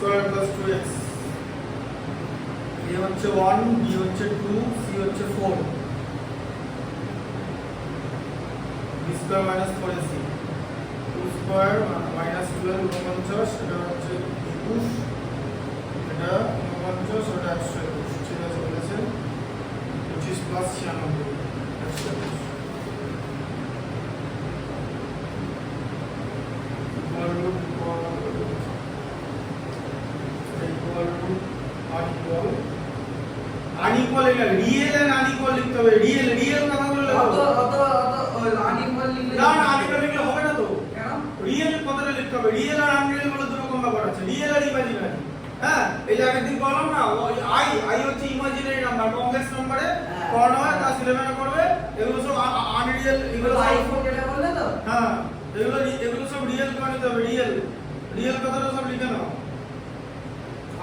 Square plus 2x a হচ্ছে 1 b হচ্ছে 2 c হচ্ছে 4 b square minus 4ac 2 square minus 12 49 এটা হচ্ছে 21 এটা 49 ওটা 121 ঠিক আছে বলেছে 25 প্লাস 96 121 unequal এটা রিয়েল এন্ড unequal লিখতে হবে রিয়েল কথাগুলো লেখো অত unequal লিখলে না unequal লিখলে হবে না তো কেন রিয়েল কথাটা লিখতে হবে রিয়েল আর আনরিয়েল বলে দুটো রকম ব্যাপার আছে রিয়েল আর ইমাজিনারি হ্যাঁ এই যে আগের দিন বললাম না আই হচ্ছে ইমাজিনারি নাম্বার কমপ্লেক্স নম্বরে পড়ানো হয় ক্লাস 11 এ করবে এগুলো সব আনরিয়েল এগুলো i4 এটা বললে তো হ্যাঁ এগুলো সব রিয়েল করে নিতে হবে রিয়েল কথাটা সব লিখে নাও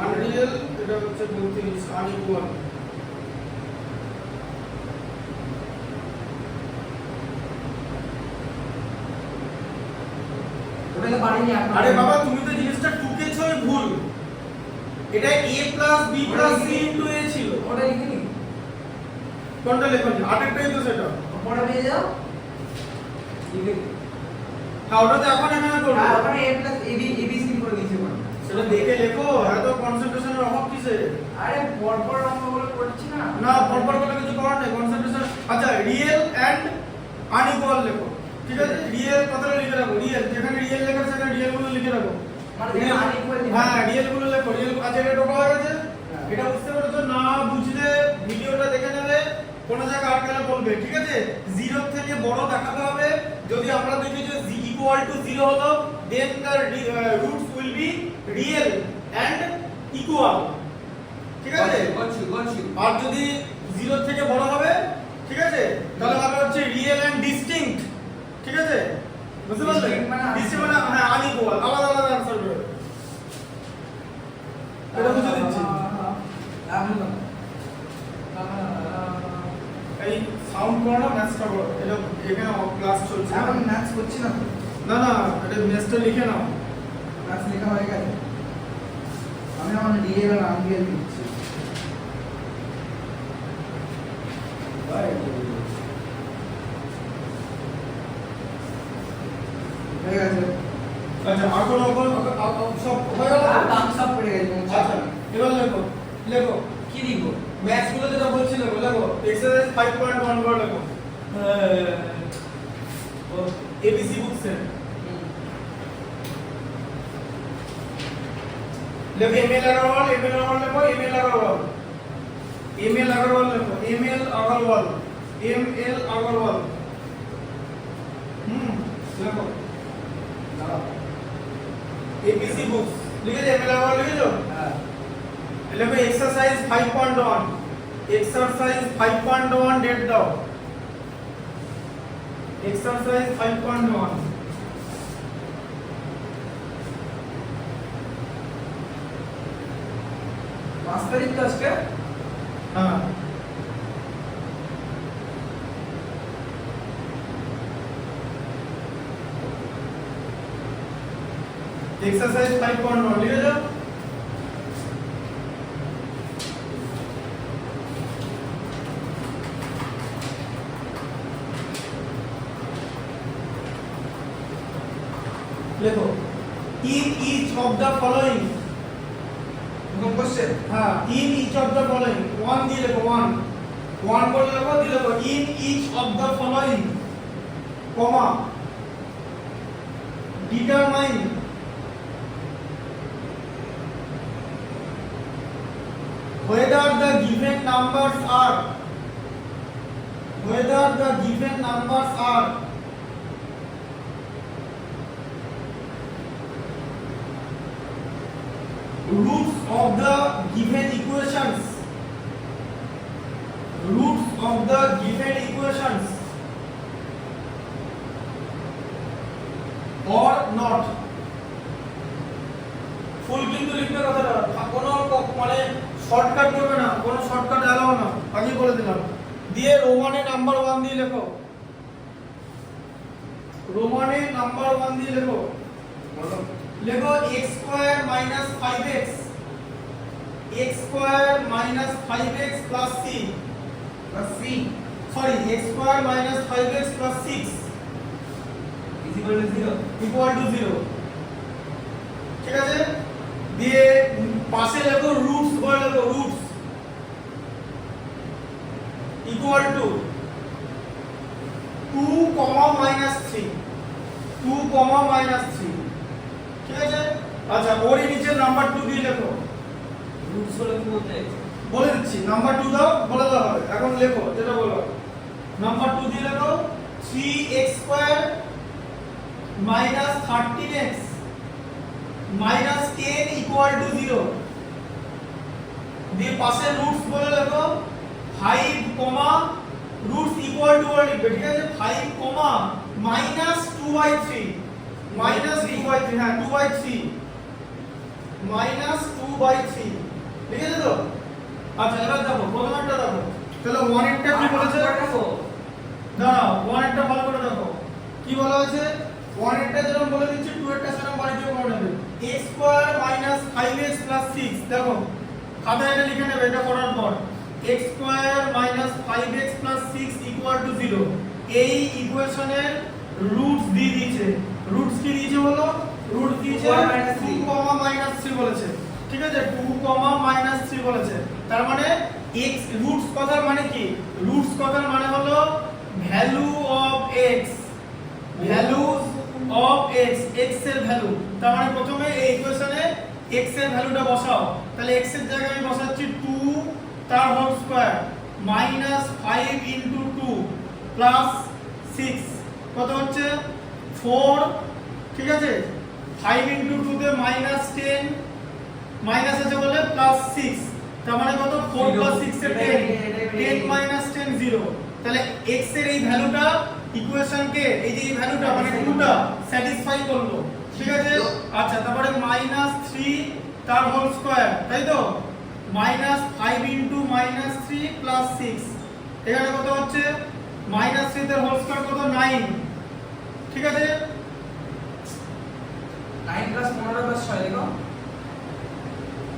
আনরিয়েল এটা হচ্ছে 32 আনইকুয়াল ওটাকে পারিনি আরে বাবা তুমি তো জিনিসটা টুকেছই ভুল এটা a + b + c * a ছিল ওটা লিখিনি কোনটা লেখনি আটেরটাই তো সেটা পড়া নিয়ে যাও লিখে হ্যাঁ ওটা তো এখন এখানে করব আর ওখানে a + ab abc করে দিয়েছি ওখানে সেটা দেখে লেখো এত কনসেন্ট্রেশনের অভাব কিসে আরে পরপর অঙ্কগুলো করছি না না পরপর করে কিছু করার নেই কনসেন্ট্রেশন আচ্ছা রিয়েল এন্ড আনইকুয়াল লেখো ঠিক আছে রিয়েল কথাটা লিখে রাখো রিয়েল যেখানে রিয়েল লেখা সেখানে রিয়েল গুলো লিখে রাখো মানে যেখানে unequal হ্যাঁ রিয়েল গুলো লেখো রিয়েল আচ্ছা এটা টোকা হয়ে গেছে এটা বুঝতে পারছো না বুঝলে ভিডিওটা দেখে নেবে কোন জায়গায় আটকালে বলবে ঠিক আছে 0 থেকে বড় দেখাতে হবে যদি আমরা দেখি যে z = 0 হলো then the roots will be real and equal ঠিক আছে গচ্ছি আর যদি 0 থেকে বড় হবে ঠিক আছে তাহলে হবে হচ্ছে রিয়েল এন্ড ডিস্টিংক্ট ঠিক আছে বুঝতে পারলে ডিস্টিংক্ট মানে হ্যাঁ আনইকুয়াল আলাদা আলাদা आंसर বেরোবে এটা বুঝে দিচ্ছি এই সাউন্ড করো না ম্যাথসটা করো এটা এখানে ক্লাস চলছে আমি ম্যাথস করছি না না না এটা ম্যাথসটা লিখে নাও ম্যাথস লেখা হয়ে গেছে আমি আমার রিয়েল আর আনরিয়েল লিখছি হয়ে গেছে আচ্ছা এখন সব হয়ে গেল থামস আপ পড়ে গেছে আচ্ছা এবার লেখো কি লিখবো ম্যাথস গুলো যেটা বলছিল লেখো এক্সারসাইজ 5.1 করে লেখো এবিসি বুকস এর লেখো এমএল अग्रवाल লেখো এমএল अग्रवाल লেখো এমএল अग्रवाल লেখো एबीसी बुक्स लिखे थे एमएल अग्रवाल लिखे जो हां লেখো এক্সারসাইজ 5.1 ডেট দাও এক্সারসাইজ 5.1 মাস্টারিং তো আজকে হ্যাঁ एक्सरसाइज 5.1 लिखे जाओ लिखो in each of the following কোন কোশ্চেন हाँ in each of the following one दिए लिखो one बोल लिखो दिए लिखो in each of the following comma determine whether the given numbers are roots of the given equations or not ফুল কিন্তু লিখতে কথাটা কোনো মানে শর্টকাট করবে না কোনো শর্টকাট এলাও না আগে বলে দিলাম দিয়ে রোমানে নাম্বার 1 দিয়ে লেখো লেখো x square minus 5x x square minus 5x plus c plus c sorry x square minus 5x plus 6 equal to 0 ঠিক আছে দিয়ে পাশে লেখো রুটস করে লেখো roots equal to 2 comma minus 3 2 comma minus 3 ঠিক আছে আচ্ছা ওর নিচে নাম্বার 2 দিয়ে লেখো রুটস হলো কি বলতে বলে দিচ্ছি নাম্বার 2 দাও বলে দেওয়া হবে এখন লেখো যেটা বলো নাম্বার 2 দিয়ে লেখো 3x square minus 13x minus 10 equal to 0 দিয়ে পাশে রুটস বলে লেখো 5 কমা রুটস ইকুয়াল টু বলে লিখবে ঠিক আছে 5 কমা মাইনাস 2/3 মাইনাস 2/3 হ্যাঁ 2/3 মাইনাস 2/3 ঠিক আছে তো আচ্ছা এবার দেখো প্রথম একটা দেখো তাহলে 1 এরটা কি বলেছে দাঁড়াও 1 এরটা ভালো করে দেখো কি বলা আছে 1 এরটা যেরকম বলে দিচ্ছি 2 এরটা সেরকম বাড়িয়ে করে নেবে x square minus 5x plus 6 দেখো খাতায় এটা লিখে নেবে এটা করার পর x square minus 5x plus 6 equal to 0 এই ইকুয়েশনের রুটস দিয়ে দিয়েছে রুটস কি দিয়েছে বলো রুটস দিয়েছে 2 কমা মাইনাস 3 বলেছে ঠিক আছে 2 কমা মাইনাস 3 বলেছে তার মানে x রুটস কথার মানে কি রুটস কথার মানে হলো value of x value of x x এর ভ্যালু তার মানে প্রথমে এই ইকুয়েশনে x এর ভ্যালুটা বসাও তাহলে x এর জায়গায় আমি বসাচ্ছি 2 তার whole square minus 5 into 2 plus 6 কত হচ্ছে 4 ঠিক আছে 5 ইনটু 2 তে মাইনাস 10 মাইনাস আছে বলে প্লাস 6 তার মানে কত 4 প্লাস 6 এর 10 10 মাইনাস 10 0 তাহলে x এর এই ভ্যালুটা ইকুয়েশন কে এই যে এই ভ্যালুটা মানে 2 টা স্যাটিসফাই করলো ঠিক আছে আচ্ছা তারপরে মাইনাস 3 তার হোল স্কয়ার তাই তো মাইনাস 5 ইনটু মাইনাস 3 প্লাস 6 এখানে কত হচ্ছে মাইনাস 3 তার হোল স্কয়ার কত 9 ঠিক আছে 9 প্লাস 15 প্লাস 6 দেখো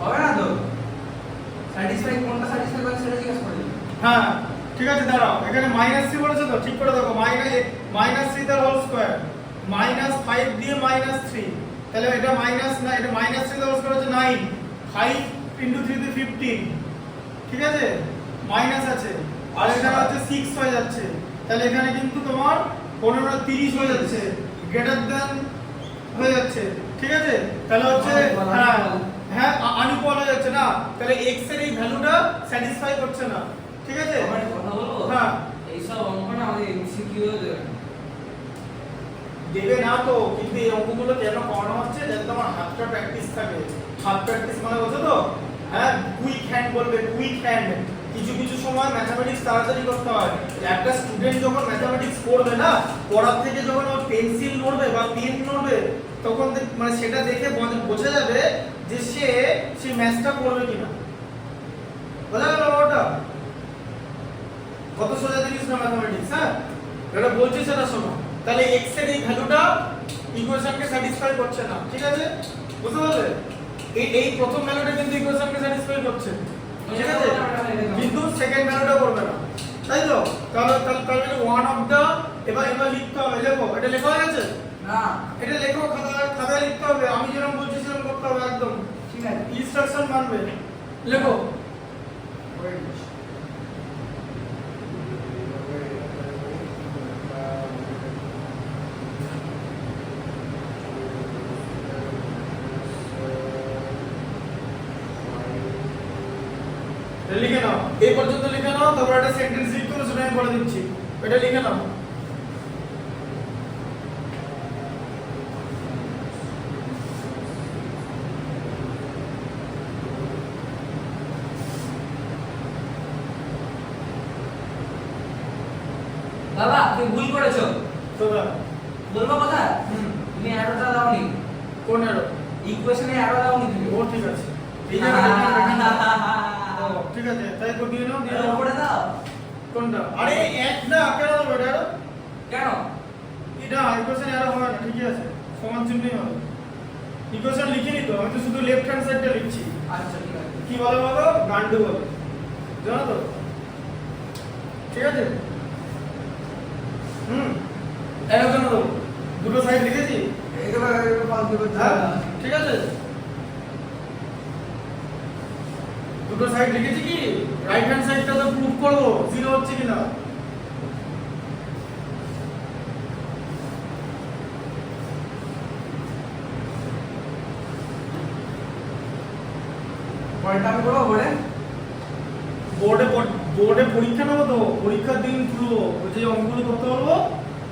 হবে না তো স্যাটিসফাই কোনটা স্যাটিসফাই করে সেটা জিজ্ঞাসা করে হ্যাঁ ঠিক আছে দাঁড়াও এখানে মাইনাস 3 বলেছে তো ঠিক করে দেখো মাইনাস 3 তার হোল স্কয়ার মাইনাস 5 দিয়ে মাইনাস 3 তাহলে এটা মাইনাস না এটা মাইনাস 3 তার হোল স্কয়ার হচ্ছে 9 5 ইনটু 3 তে 15 ঠিক আছে মাইনাস আছে আর এখানে হচ্ছে 6 হয়ে যাচ্ছে তাহলে এখানে কিন্তু তোমার 15 30 হয়ে যাচ্ছে গ্রেটার দ্যান হয়ে যাচ্ছে ঠিক আছে তাহলে হচ্ছে হ্যাঁ হ্যাঁ আনইকুয়াল হয়ে যাচ্ছে না তাহলে x এর এই ভ্যালুটা স্যাটিসফাই করছে না ঠিক আছে আমার কথা বলবো হ্যাঁ এই সব অঙ্ক না আমাদের এমসিকিউ দেবে না তো কিন্তু এই অঙ্কগুলো কেন করানো হচ্ছে যাতে তোমার হাতটা প্র্যাকটিস থাকে হাত প্র্যাকটিস মানে বোঝো তো হ্যাঁ কুইক হ্যান্ড বলবে কুইক হ্যান্ড কিছু কিছু সময় ম্যাথমেটিক্স তাড়াতাড়ি করতে হয় একটা স্টুডেন্ট যখন ম্যাথমেটিক্স পড়বে না পড়ার থেকে যখন ও পেন্সিল নড়বে বা পেন নড়বে তখন মানে সেটা দেখে বোঝা যাবে যে সে সেই ম্যাথটা করবে কিনা বোঝা গেল ওটা কত সোজা জিনিস না ম্যাথমেটিক্স হ্যাঁ এটা বলছি সেটা শোনো তাহলে x এর এই ভ্যালুটা ইকুয়েশনকে স্যাটিসফাই করছে না ঠিক আছে বুঝতে পারলে এই প্রথম ভ্যালুটা কিন্তু ইকুয়েশনকে স্যাটিসফাই করছে ঠিক আছে কিন্তু সেকেন্ড ভ্যালুটা করবে না তাই তো তাহলে ওয়ান অফ দা এবার লিখতে হবে লেখো এটা লেখা হয়ে গেছে না এটা লেখো খাতায় লিখতে হবে আমি যেরকম বলছি সেরকম করতে হবে একদম ঠিক আছে ইনস্ট্রাকশন মানবে লেখো লিখে নাও এই পর্যন্ত লিখে নাও তারপর একটা সেন্টেন্স লিখ করে সেটা আমি বলে দিচ্ছি এটা লিখে নাও বাবা তুমি ভুল করেছো তোমরা বলবো কথা তুমি অ্যারোটা দাওনি কোন এরো ইকুয়েশনে অ্যারো দাওনি তুমি ও ঠিক আছে এই যে ও ঠিক আছে তাই তো দিয়ে নাও দিয়ে নাও উপরে দাও কোনটা আরে এক না কেন দেবো এটা কেন এটা ইকুয়েশন এরো হবে না ঠিকই আছে সমান চিহ্নই হবে ইকুয়েশন লিখিনি তো, আমি তো শুধু লেফট হ্যান্ড সাইডটা লিখছি। আচ্ছা ঠিক আছে। কি বলে বলো? গান্ডু বলে, জানো তো? ঠিক আছে। এর জন্য তো দুটো সাইড লিখেছি। এগুলো ফালতু করতে হ্যাঁ, হবে না। ঠিক আছে। দুটো সাইড লিখেছি কি রাইট হ্যান্ড সাইডটা তো প্রুফ করব জিরো হচ্ছে কিনা। পরেরটা আমি করবো বোর্ডে। বোর্ডে পরীক্ষা নেবো তো, পরীক্ষার দিন তুলবো, ওই যে অঙ্কগুলো করতে বলবো,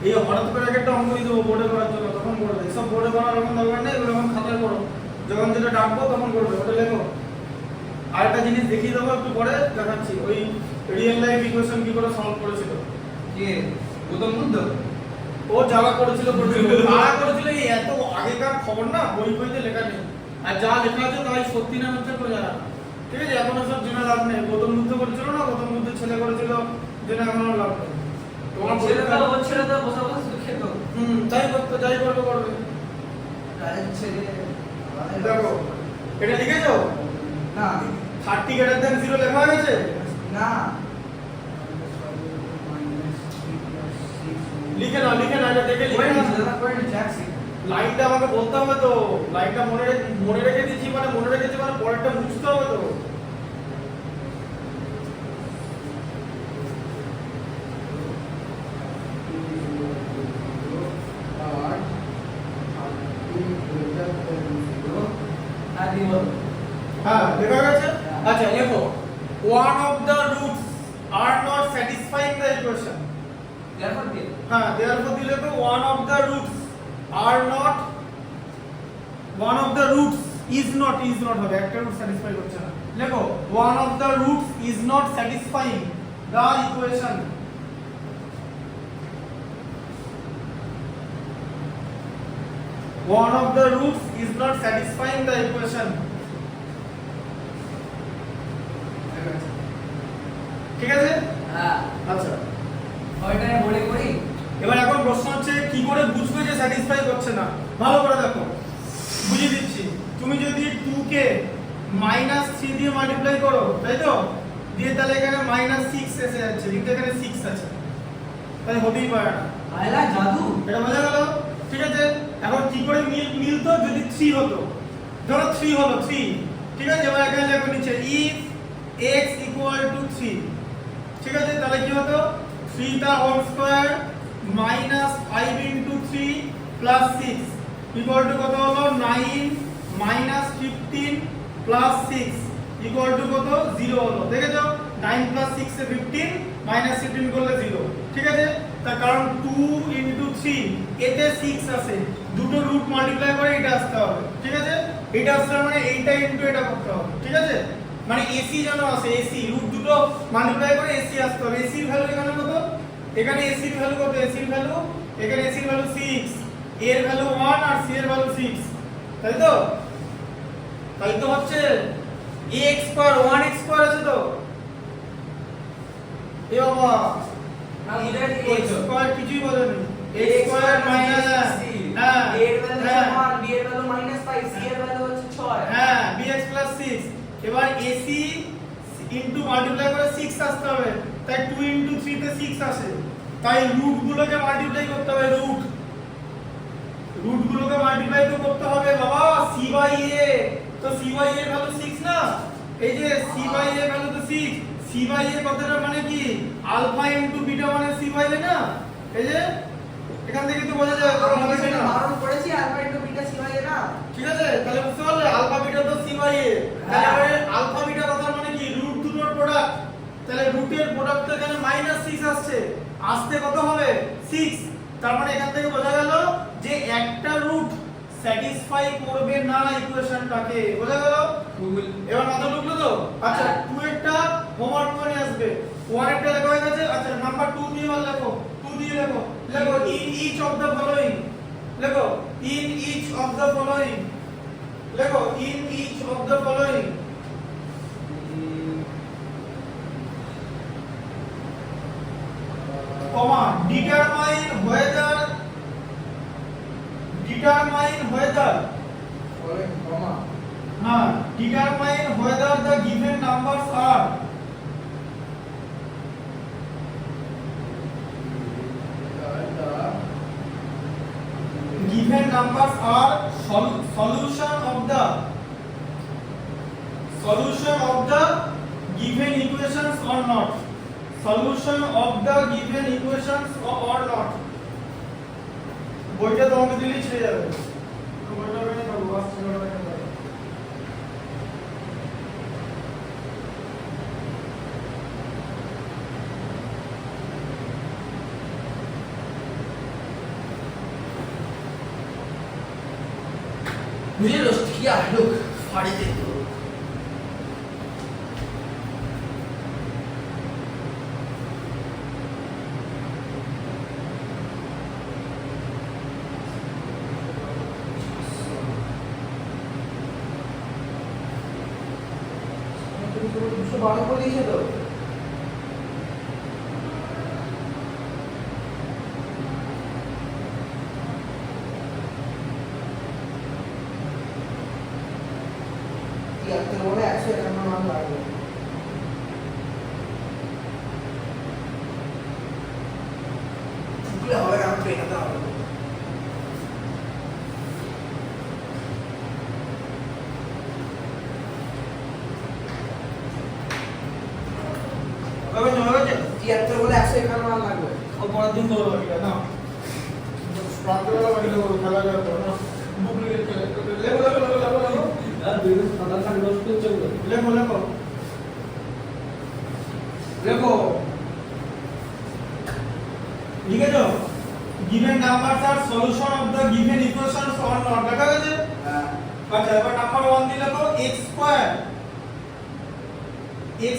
এই হঠাৎ করে একটা অঙ্ক দিয়ে দেবো বোর্ডে করার জন্য, তখন করবে। সব বোর্ডে করার এখন দরকার নেই, এগুলো এখন খাতায় করো, যখন যেটা ডাকবো তখন করবে, ওটা লেখো। আর একটা জিনিস দেখিয়ে দেবো একটু পরে দেখাচ্ছি, ওই রিয়েল লাইফ ইকুয়েশন কি করে সলভ করেছিল। কে গৌতম বুদ্ধ? ও যারা করেছিল তারা করেছিল, এই এত আগেকার খবর না, বই বইতে লেখা নেই, আর যা লেখা আছে তাই সত্যি না মিথ্যা করে জানা। ঠিক আছে, এখন সব জেনে লাভ নেই। গৌতম বুদ্ধ করেছিল না, গৌতম বুদ্ধের ছেলে করেছিল, জেনে এখন আর লাভ নেই। তোমার ছেলে তো পরীক্ষা- ওর ছেলে তো বসে বসে শুধু খেত। তাই করতে, যাই করবে করবে। রাজের ছেলে আমাদের দেখো এটা লিখেছো, না 30 গ্রেটার দ্যান 0 লেখা হয়ে গেছে। না লিখে নাও, এটা দেখে লিখে নাও। লাইনটা আমাকে বলতে হবে তো, লাইনটা মনে রেখে দিয়েছি মানে মনে রেখেছি মানে পরেরটা বুঝতে হবে তো। আর দিয়ে বল। হ্যাঁ লেখা গেছে। আচ্ছা লেখো, one of the roots are not satisfying the equation। তারপর দিয়ে হ্যাঁ therefore দিলে তো one of the roots are not, one of the roots is not হবে, একটা রুট স্যাটিসফাই করছে না। লেখো one of the roots is not satisfying the equation। One of the roots is not satisfying the equation। ঠিক আছে। হ্যাঁ আচ্ছা ওইটা বলে করি। এবার এখন প্রশ্ন হচ্ছে কি করে বুঝবে যে স্যাটিসফাই করছে না। ভালো করে দেখো, বুঝিয়ে দিচ্ছি। তুমি যদি 2 কে -3 দিয়ে মাল্টিপ্লাই করো, তাই তো, দিয়ে তাহলে এখানে -6 এসে যাচ্ছে, কিন্তু এখানে 6 আছে, তাই হতেই পারে না। আয়লা জাদু। এটা বোঝা গেল? ঠিক আছে। এখন কি করে মিলতো যদি 3 হতো, ধরো 3 হলো 3, ঠিক আছে। এবার এখানে লেখো নিচে if x = 3, ঠিক আছে। তাহলে কি হতো, 3 the whole square minus 5 into 3 plus 6 equal to কত হলো 9 minus 15 plus 6 equal to কত 0 হলো। দেখেছো 9 plus 6 এ 15 minus 15 করলে 0, ঠিক আছে। তার কারণ 2 into 3 এতে 6 আছে, দুটো রুট মাল্টিপ্লাই করে এটা আসতে হবে, ঠিক আছে। এটা আসলে মানে এইটা ইনটু এটা করতে হবে, ঠিক আছে। মানে এসি যেন আসে, এসি রুট দুটো মাল্টিপ্লাই করে এসি আসতে হবে। এসির ভ্যালু এখানে কত, এখানে এসির ভ্যালু কত, এসির ভ্যালু এখানে এসির ভ্যালু 6, এর ভ্যালু 1 আর সি এর ভ্যালু 6, তাই তো। তাই তো হচ্ছে x স্কয়ার 1x স্কয়ার আছে তো, এ বাবা না এটা কি x বলছো? স্কয়ার কিছুই বলেনি, x স্কয়ার মাইনাস হ্যাঁ এর ভ্যালু হ্যাঁ 1, বি এর ভ্যালু -5, সি এর ভ্যালু হচ্ছে 6। হ্যাঁ bx + 6। এবার ac ইনটু মাল্টিপ্লাই করে 6 আসতে হবে, তাই 2 ইনটু 3 তে 6 আসে, তাই রুট গুলোকে মাল্টিপ্লাই করতে হবে। রুট গুলোকে মাল্টিপ্লাই তো করতে হবে বাবা। c বাই a, তো c বাই a এর ভ্যালু 6 না, এই যে c বাই a এর ভ্যালু তো 6, c বাই a কথাটা মানে কি, আলফা ইনটু বিটা মানে c বাই a না, এই যে এখান থেকে তো বোঝা যায় তোমরা আমি হবে সেটা না, বারণ করেছি alpha into beta C by A না। ঠিক আছে। তাহলে বুঝতে পারলে আলফা বিটা তো c বাই a, তাহলে আলফা বিটা কথার মানে কি, রুট দুটোর প্রোডাক্ট, তাহলে রুটের প্রোডাক্ট তো এখানে -6 আসছে, আসতে কত হবে 6, তার মানে এখান থেকে বোঝা গেল যে একটা রুট স্যাটিসফাই করবে না ইকুয়েশনটাকে, বোঝা গেল। গুগল এবার মাথা ঢুকলো তো। আচ্ছা 2 এরটা হোমওয়ার্ক করে আসবে, 1 এরটা লেখা হয়ে গেছে। আচ্ছা নাম্বার 2 দিয়ে বল, লেখো 2 দিয়ে লেখো in each of the following, লেখো in each of the following, লেখো in each of the following, comma determine whether বলে কমা হ্যাঁ, determine whether the given numbers are given numbers are solution of the given equations or not, solution of the given equations or not. বইটা তোমাকে দিলেই ছেড়ে যাবে, বইটা ওখানে থাকবে, বাস ছেড়ে যাবে। मुझे दोस्त किया लोग फाड़े दे दो দুশো বারো করে দিয়েছে তো তিয়াত্তর বলে 151 মান লাগবে চুকলে হবে না পেটাতে হবে কবে জমা হয়েছে? 73 বলে 151 মান লাগবে ও পরের দিন করবো বাকিটা, না রাত্রেবেলা বাকিটা করবো, খেলা যাবে তো, না বুক লিখে খেলে লেখো আর দুই দিন সাদা খান রোজ তো চলবে লেখো লেখো লিখেছো? given numbers are solution of the given equations or not, দেখা গেছে? হ্যাঁ আচ্ছা, এবার নাম্বার 1 দিলে তো x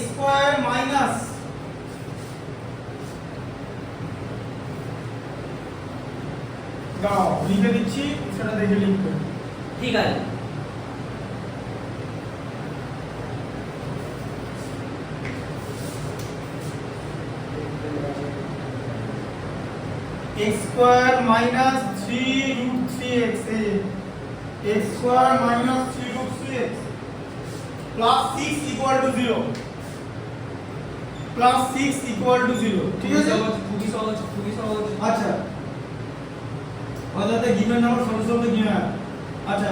square minus দাও লিখে দিচ্ছি, সেটা দেখে লিখবে। ঠিক আছে x square minus 3 root 3x x square minus 3 root 3x plus 6 equal to 0 plus 6 equal to 0 ঠিক আছে? খুবই সহজ আচ্ছা, অর্থাৎ given number solution of the given, আচ্ছা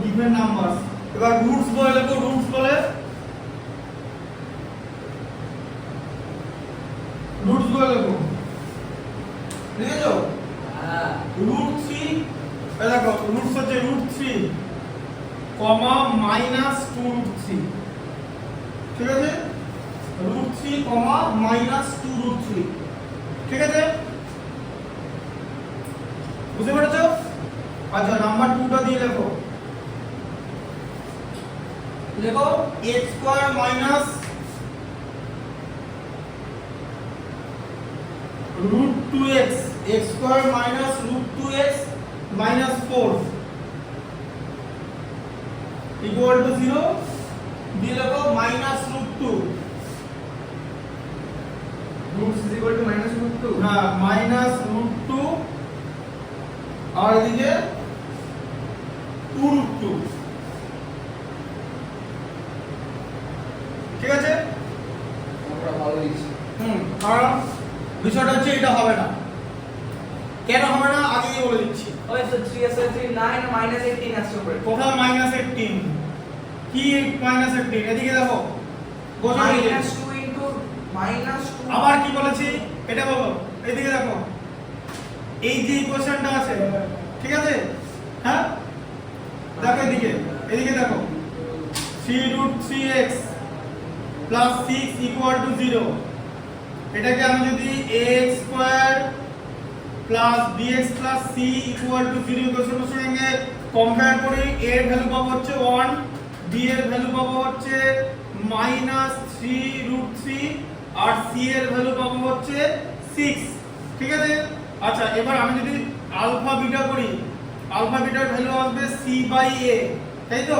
given numbers, এবার রুটস বলে লেখো, রুটস বলে লেখো, লিখেছো? হ্যাঁ root 3, এই দেখো রুটস হচ্ছে root 3 কমা minus 2 root 3, ঠিক আছে? root 3 কমা minus 2 root 3, ঠিক আছে? বুঝতে পেরেছো? আচ্ছা, নাম্বার 2টা দিয়ে লেখো x square minus root 2x x square minus root 2x minus 4 equal to 0 দিয়ে লেখো minus root 2, roots is equal to minus root 2 হ্যাঁ minus root 2 আর এদিকে 2 root 2, ঠিক আছে? আমরা ভালো লিখছি কারণ বিষয়টা হচ্ছে এটা হবে না, কেন হবে না আগেই বলে দিচ্ছি। ওই তো 3 আছে 3 9 মাইনাস 18 আসছে উপরে কোথাও -18, কি -18? এদিকে দেখো, বোঝো -2 এদিকে। into -2 আবার কি বলেছি এটা বলো, এদিকে দেখো, এই যে ইকুয়েশনটা আছে, ঠিক আছে? হ্যাঁ দেখো এদিকে দেখো 3 root 3x plus 6 equal to 0, এটাকে আমি যদি ax square plus bx plus c equal to 0 ইকুয়েশনের সঙ্গে কম্পেয়ার করি, a এর ভ্যালু পাবো হচ্ছে 1, b এর ভ্যালু পাবো হচ্ছে -3 root 3 আর c এর ভ্যালু পাবো হচ্ছে 6, ঠিক আছে? আচ্ছা, এবার আমি যদি আলফা বিটা করি, আলফা বিটার ভ্যালু আসবে c/a, তাই তো?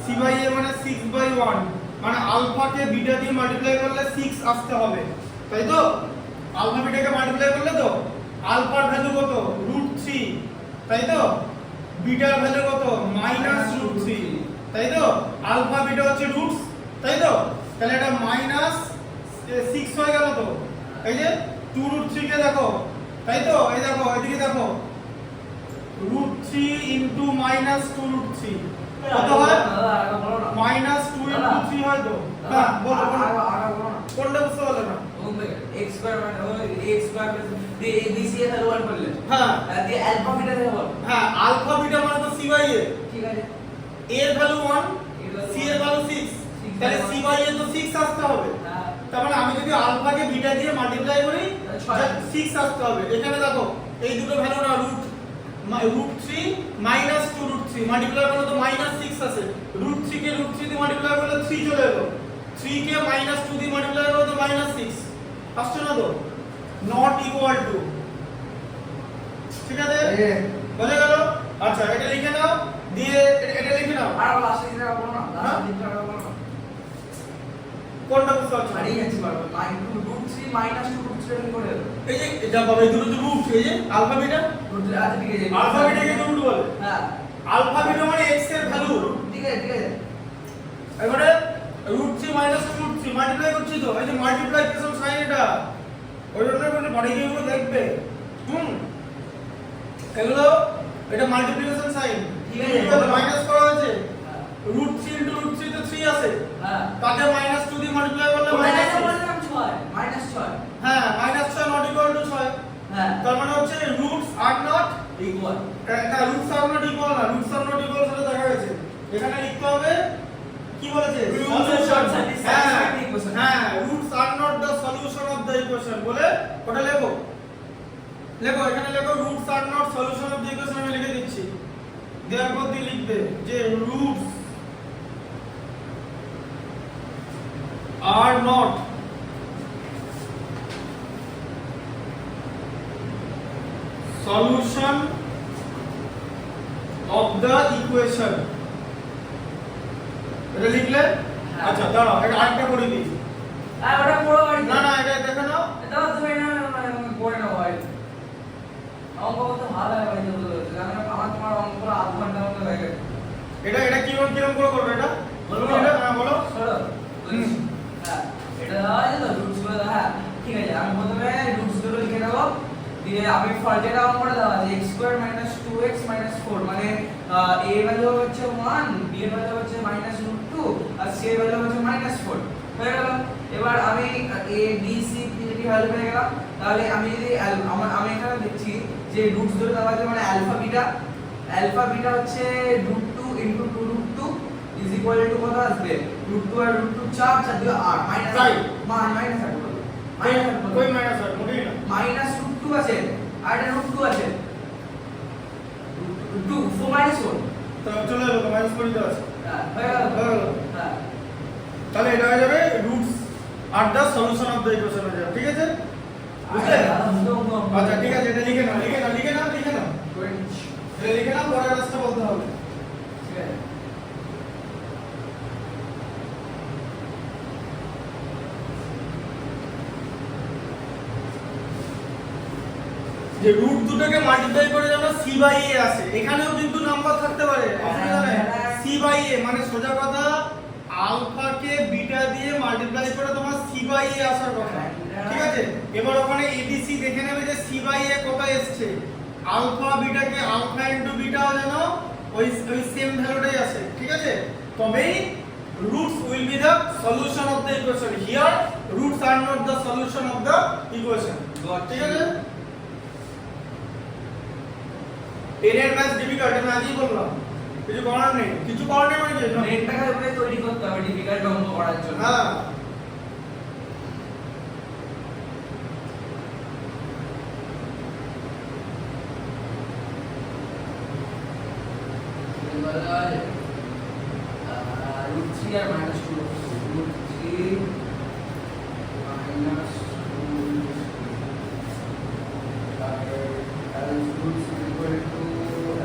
c/a মানে 6/1, মানে আলফাকে বিটা দিয়ে মাল্টিপ্লাই করলে 6 আসতে হবে, তাই তো? আলফা বিটাকে মাল্টিপ্লাই করলে তো আলফার ভ্যালু কত? √3, তাই তো? বিটার ভ্যালু কত -√3, তাই তো? আলফা বিটা হচ্ছে রুটস, তাই তো? তাহলে এটা -6 হয়ে গেল তো। এই যে 2√3 কে দেখো, তাই তো? এই দেখো এদিকে দেখো, √3 ইনটু -2√3 কত হয়? -2 * 3 হয় তো। হ্যাঁ বলো বলো, কোনটা বুঝতে পারলে না? x স্কয়ার মানে x স্কয়ার দিয়ে abc এর ভ্যালু বার করলে হ্যাঁ দিয়ে আলফা বিটা থেকে বল। হ্যাঁ, আলফা বিটা মানে তো c বাই a, ঠিক আছে, a এর ভ্যালু 1, c এর ভ্যালু 6, তাহলে c বাই a তো 6 আসতে হবে। হ্যাঁ তার মানে আমি যদি আলফাকে বিটা দিয়ে মাল্টিপ্লাই করি ছয়। 6 আসতে হবে। এখানে দেখো এই দুটো ভ্যালু না, √3 -2√3 মাল্টিপ্লাই করলে তো -6 আসে। √3 কে √3 দিয়ে মাল্টিপ্লাই করলে 3 চলে এলো, 3 কে -2 দিয়ে মাল্টিপ্লাই করলে তো -6 আসছে না তো? নট ইকুয়াল টু, ঠিক আছে? বুঝে গেল? আচ্ছা এটা লিখে নাও, দিয়ে এটা লিখে নাও। আর লাস্টে দিতে বলো না, হ্যাঁ? লাস্টে দিতে বলো না। কোনটা বুঝতে পারছো? হারিয়ে যাচ্ছি বারবার। -√3 -2√3 কি করে এলো? এই যে এটা বাবা, এই দুটো তো রুট, এই যে আলফা বিটা, আচ্ছা ঠিক আছে, আলফা বিটাকে রুট বলে। হ্যাঁ আলফা বিটা মানে x এর ভ্যালু, ঠিক আছে ঠিক আছে। এবারে √3 -2√3 মাল্টিপ্লাই করছি তো, এই যে মাল্টিপ্লিকেশন সাইন এটা, ওই জন্য মানে বাড়ি গিয়ে গুলো দেখবে। এগুলো এটা মাল্টিপ্লিকেশন সাইন, ঠিক আছে। এটা মাইনাস করা হয়েছে, হ্যাঁ √3 * √3 তো 3 আসে, হ্যাঁ তাকে -2 দিয়ে মাল্টিপ্লাই করলে ওটা -6, এটা বললাম 6 -6। হ্যাঁ -6 নট ইকুয়াল টু 6, হ্যাঁ তার মানে হচ্ছে রুটস আর নট ইকুয়াল। হ্যাঁ, রুটস আর নট ইকুয়াল না, রুটস আর নট ইকুয়াল সেটা দেখা গেছে। এখানে লিখতে হবে কি বলেছে? Roots are not satisfactory equation. হ্যাঁ, roots are not the solution of the equation বলে ওটা লেখো। লেখো এখানে লেখো roots are not solution of the equation, আমি লিখে দিচ্ছি। দেওয়ার পর দিয়ে লিখবে যে roots are not solution of the equation, এটা লিখলে? আচ্ছা দাঁড়াও, এটা আরেকটা করে দিই। আর ওটা পুরো বাড়ি না না, এটা দেখে নাও। এটা তুমি না করে নাও ভাই। অঙ্ক কত ভালো হয় ভাই, জানো আমার তোমার অঙ্ক পুরো আধ ঘন্টার মতো লাগে। এটা এটা কিরকম কিরকম করে করবে এটা? বলবো? এটা হ্যাঁ বলো। সরো বলছি। হ্যাঁ এটা দেওয়া আছে তো রুটস গুলো, হ্যাঁ ঠিক আছে। আমি প্রথমে রুটস গুলো লিখে নেব, দিয়ে আমি যেটা অঙ্কটা দেওয়া আছে x² - 2x - 4 মানে a এর ভ্যালু হচ্ছে 1, b এর ভ্যালু হচ্ছে -√2 আর c এর ভ্যালু হচ্ছে -4 হয়ে গেল। এবার আমি a b c তিনটি ভ্যালু পেয়ে গেলাম। তাহলে আমি যদি আমি এখানে দেখছি যে রুটস ধরে দেওয়া আছে মানে আলফা বিটা হচ্ছে √2 * 2√2 = কত আসবে? √2 আর √2 4 4 দিয়ে 8 মাইনাস তাই? মাইনাস 8 বলো কই মাইনাস আর মোটেই না। -√2 আছে আর এটা √2 আছে, 2 4 -4 তো চলে এলো, মাইনাস করে দিতে আছে। হ্যাঁ হয়ে গেল। হয়ে গেল। হ্যাঁ তাহলে এটা হয়ে যাবে roots are the solution of the equation হয়ে যাবে, ঠিক আছে? বুঝলে? আচ্ছা ঠিক আছে, এটা লিখে নাও, লিখে নাও, লিখে নাও, লিখে নাও, এটা লিখে নাও, পরের রাস্তা বলতে হবে। ঠিক আছে। যে রুট দুটোকে মাল্টিপ্লাই করে যেন c বাই a আসে, এখানেও কিন্তু নাম্বার থাকতে পারে, অসুবিধা নেই। c বাই a মানে সোজা কথা আলফাকে বিটা দিয়ে মাল্টিপ্লাই করে তোমার c বাই a আসার কথা, ঠিক আছে? এবার ওখানে abc দেখে নেবে যে c বাই a কোথায় এসেছে, আলফা বিটাকে আলফা ইনটু বিটাও যেন ওই সেম ভ্যালুটাই আসে, ঠিক আছে? তবেই roots will be the solution of the equation. Here roots are not the solution of the equation, ঠিক আছে? এর ম্যাথ ডিফিকাল্ট, আমি আগেই বললাম, কিছু করার নেই, কিছু করার নেই মানে কি? নেটটাকে উপরে তৈরি করতে হবে ডিফিকাল্ট অঙ্ক করার জন্য। হ্যাঁ √3 আর -2 √3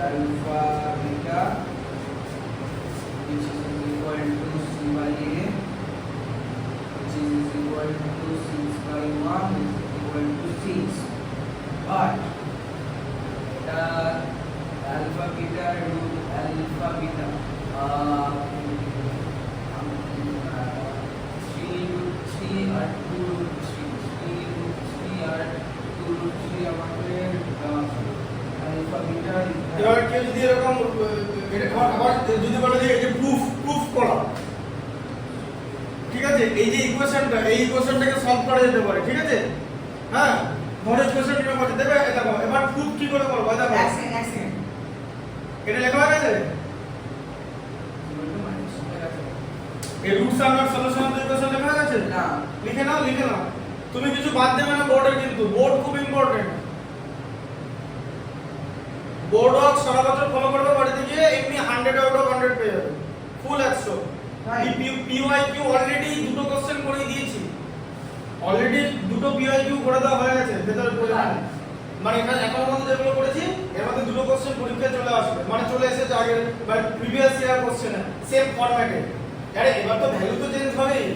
alpha beta which is equal to c by a which is equal to 6 by 1 is equal to 6 but alpha beta এবার কেউ যদি এরকম এটা আবার যদি বলে যে এই যে প্রুফ করা, ঠিক আছে, এই যে ইকুয়েশনটা, এই ইকুয়েশনটাকে সলভ করা যেতে পারে, ঠিক আছে, হ্যাঁ, ধরো ইকুয়েশন কিভাবে করতে দেবে, এটা দেখো এবার প্রুফ কি করে করব, দেখো এক সেকেন্ড এটা লেখা হয়ে গেছে, এই রুটস আর সলিউশন অফ দ্য ইকুয়েশন লেখা হয়ে গেছে না লিখে নাও, তুমি কিছু বাদ দেবে না বোর্ডের, কিন্তু বোর্ড খুব ইম্পর্টেন্ট, বোর্ড ওয়ার্ক সারা বছর ফলো করবে, বাড়িতে গিয়ে এমনি 100 আউট অফ 100 পেয়ে যাবে, ফুল 100। পিওয়াইকিউ অলরেডি দুটো কোশ্চেন করে দিয়েছি, অলরেডি দুটো পিওয়াইকিউ করে দেওয়া হয়ে গেছে ভেতরে পড়ে, মানে এখানে এখন পর্যন্ত যেগুলো করেছি এর মধ্যে দুটো কোশ্চেন পরীক্ষায় চলে আসবে, মানে চলে এসেছে আগের মানে প্রিভিয়াস ইয়ার কোশ্চেনে সেম ফরম্যাটে। আরে এবার তো ভ্যালু তো চেঞ্জ হবেই,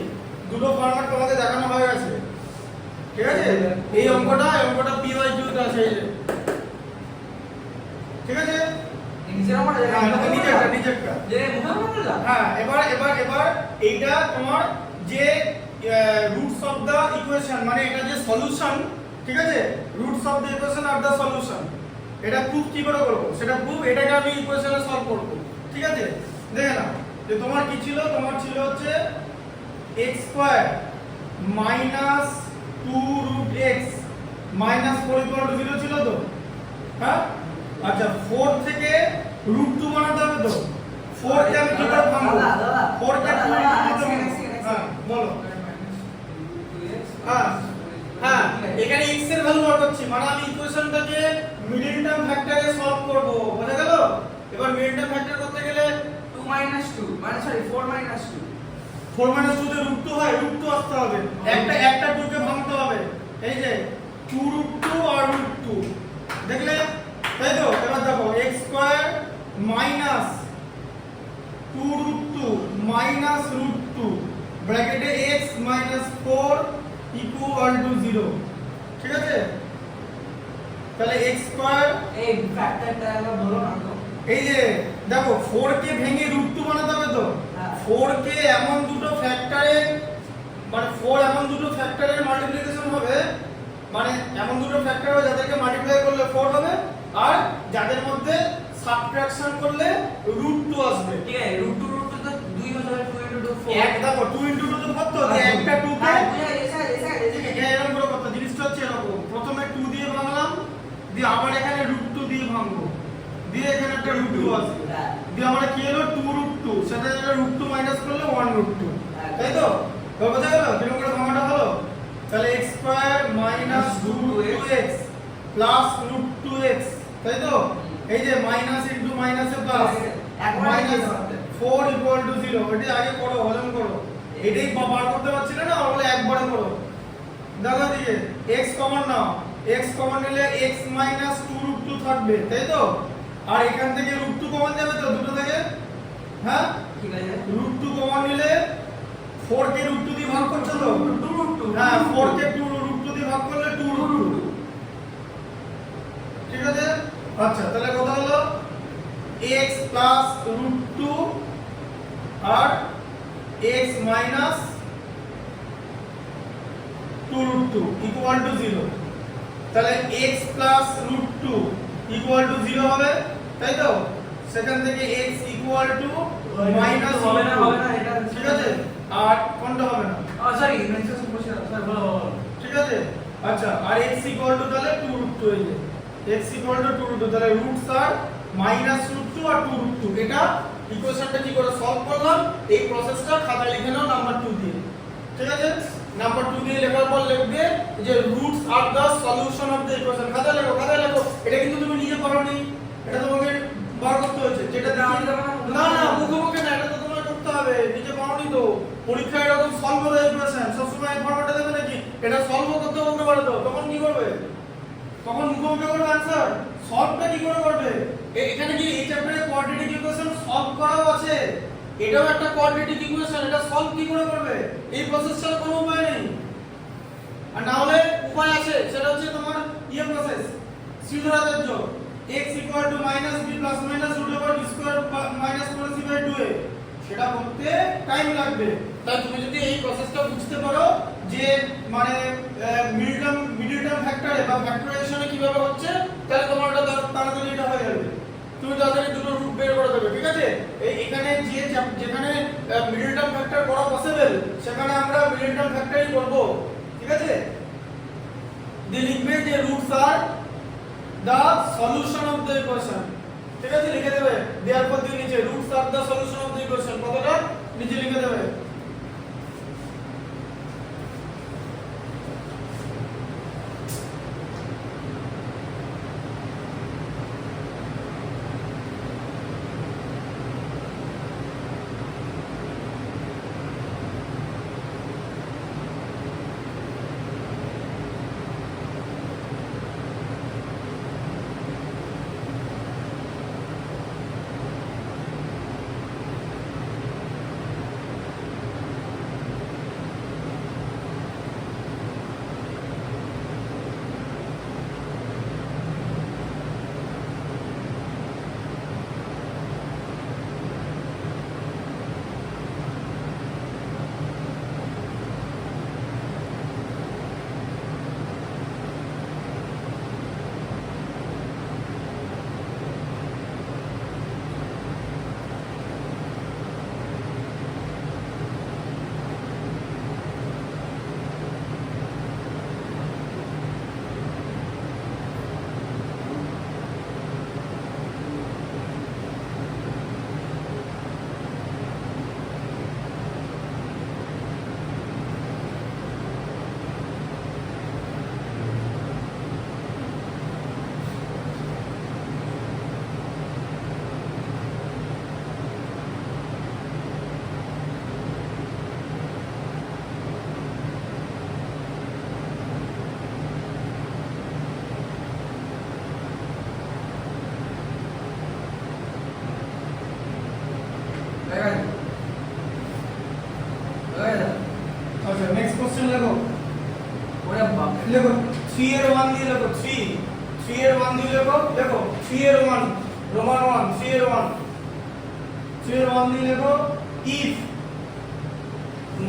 দুটো ফরম্যাট তোমাকে দেখানো হয়ে গেছে, ঠিক আছে, এই অঙ্কটা পিওয়াইকিউতে আছে, এই যে, ঠিক আছে, নিচের আমার নিচেরটা যে মুখে বললা হ্যাঁ, এবার এইটা তোমার যে রুটস অফ দা ইকুয়েশন, মানে এটা যে সলিউশন, ঠিক আছে, রুটস অফ দা ইকুয়েশন আর দা সলিউশন, এটা প্রুফ কি করে করব, সেটা প্রুফ এটাকে আমি ইকুয়েশনে সলভ করব, ঠিক আছে, দেখে নাও যে তোমার কি ছিল, তোমার ছিল হচ্ছে x square minus 2 root x minus 4 equal to 0 ছিল তো, হ্যাঁ, আচ্ছা 4 থেকে √2 বানাতে হবে তো, 4 কে আমি কি করে ভাঙবো, 4 কে 2 হ্যাঁ বলো, হ্যাঁ এখানে x এর ভ্যালু বার করছি, মানে আমি ইকুয়েশনটাকে মিডল টার্ম ফ্যাক্টরে সলভ করব, বুঝা গেল, এবার মিডল টার্ম ফ্যাক্টর করতে গেলে 2 2 মানে সরি 4 2 4 2 তে √2 হয়, √2 আসতে হবে, একটা 2 কে ভাঙতে হবে, এই যে 2 আর √2 দেখলে, তাই তো, এবার দেখো x স্কয়ার মাইনাস 2 মাইনাস √2 ব্র্যাকেটে x মাইনাস 4 ইকুয়াল টু 0, ঠিক আছে, তাহলে x স্কয়ার এই ফ্যাক্টরটা আমরা বলো না তো, এই যে দেখো 4 কে ভেঙে √2 বানাতে হবে তো, হ্যাঁ। 4 কে এমন দুটো ফ্যাক্টরে, মানে 4 এমন দুটো ফ্যাক্টরের মাল্টিপ্লিকেশন হবে, মানে এমন দুটো ফ্যাক্টর হবে যাদেরকে মাল্টিপ্লাই করলে 4 হবে, আর যাদের মধ্যে সাবট্রাকশন করলে √2 আসবে, ঠিক আছে √2 তো 2 হয়ে যাবে, 2 * 2 4 এক দেখো 2 * 2 তো কত, একটা 2 কে এরকম করে কত, জিনিসটা হচ্ছে এরকম, প্রথমে 2 দিয়ে ভাঙলাম, দিয়ে আবার এখানে √2 দিয়ে ভাঙবো, দিয়ে এখানে একটা √2 আসবে, দিয়ে আমরা কি হলো 2 √2, সেটা থেকে √2 মাইনাস করলে 1 √2, তাই তো, তো বোঝা গেল কিরকম করে ভাঙাটা হলো, তাহলে x square minus 2x plus √2x, তাই তো, এই যে মাইনাস ইনটু মাইনাসে প্লাস, মাইনাস 4 ইকুয়াল টু 0, এটা আগে করো, হজম করো, এটাই বার করতে পারছি না, বলে একবারে করো, দেখো দিকে x কমন নাও, x কমন নিলে x মাইনাস 2 √2 থাকবে, তাই তো, আর এখান থেকে √2 কমন যাবে তো দুটো থেকে, হ্যাঁ, ঠিক আছে √2 কমন নিলে 4 কে √2 দিয়ে ভাগ করছো তো, 2 হ্যাঁ 4 কে 2 √2 দিয়ে ভাগ করলে 2 √2, ঠিক আছে, আচ্ছা তাহলে কত হলো x প্লাস √2 আর x মাইনাস 2 √2 ইকুয়াল টু 0, তাহলে x প্লাস √2 ইকুয়াল টু 0 হবে, তাই তো, সেখান থেকে x ইকুয়াল টু মাইনাস হবে না এটা ঠিক আছে, আর কোনটা হবে না, সরি মেনশন করছি স্যার বলো ঠিক আছে, আচ্ছা আর x ইকুয়াল টু তাহলে 2 √2, এই যে x ইকুয়াল টু 2 √2, তাহলে রুটস আর মাইনাস √2 আর 2 √2, এটা ইকুয়েশনটা কি করে সলভ করলাম, এই প্রসেসটা খাতায় লিখে নাও নাম্বার 2 দিয়ে, ঠিক আছে, নাম্বার 2 দিয়ে লেখার পর লিখবে যে রুটস আর the solution of the equation, খাতায় লেখো, এটা কিন্তু তুমি নিজে করোনি, এটা তোমাকে বার করতে হয়েছে, যেটা না মুখে না, এটা তো তোমাকে করতে হবে, নিজে পাওনি তো, পরীক্ষায় এরকম সলভ করে ইকুয়েশন সবসময় ফরম্যাটে দেবে নাকি, এটা সলভ করতে বলতে পারে তো, তখন কি করবে, তখন মুখে করবে অ্যানসার, সলভটা কি করে করবে, এখানে কি এই চ্যাপ্টারে কোয়াড্রেটিক ইকুয়েশন সলভ করাও আছে, এটাও একটা কোয়াড্রেটিক ইকুয়েশন, এটা সলভ কি করে করবে, এই প্রসেস ছাড়া কোনো উপায় নেই, আর না হলে উপায় আছে, সেটা হচ্ছে তোমার process Sridharacharya, x equal to minus b plus minus root over b square minus 4c by 2a, সেটা করতে টাইম লাগবে, তাই তুমি যদি এই প্রসেসটা বুঝতে পারো যে মানে মিডল টার্ম ফ্যাক্টরে বা ফ্যাক্টরাইজেশনে কিভাবে হচ্ছে, তাহলে তোমার এটা তাড়াতাড়ি এটা হয়ে যাবে। তাড়াতাড়ি দুটো রুট বের করে দেবে, ঠিক আছে? এখানে যেখানে মিডল টার্ম ফ্যাক্টর করা পসিবল সেখানে আমরা মিডল টার্ম ফ্যাক্টরই করব, ঠিক আছে? দিয়ে লিখবে যে roots are the solution of the equation, ঠিক আছে? লিখে দেবে দেওয়ার পর দিয়ে নিচে roots are the solution of the equation কতটা নিচে লিখে দেবে। আচ্ছা নেক্সট কোশ্চেন লেখো। ওরে বাপ রে। লেখো 3 এর 1 দিয়ে লেখো 3 এর 1 দিয়ে লেখো 3 এর 1 রোমান 1 3 এর 1 দিয়ে লেখো if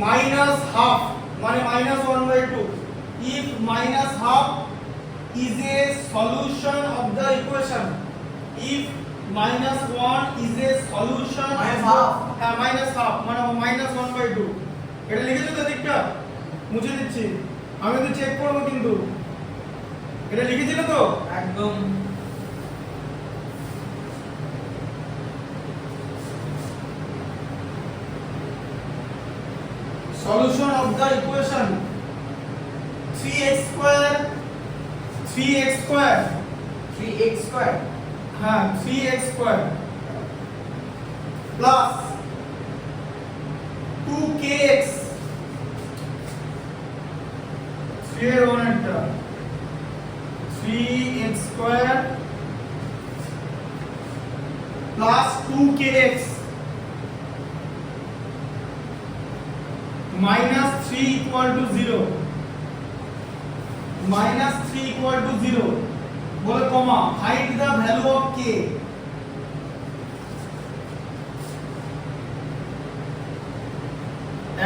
minus half মানে minus 1/2 if minus half is a solution of the equation, if minus 1 is a solution Minus of half. হ্যাঁ minus half মানে minus 1/2 এটা লিখেছো তো দিকটা মুছে দিচ্ছি আমি তো চেক করব কিন্তু এটা লিখেছিল তো একদম solution of the equation 3x square 3x square 3x square হ্যাঁ 3x square plus 2kx 3 এর 1 একটা 3x square plus 2kx minus 3 equal to 0 minus 3 equal to 0 বলে কমা find the value of k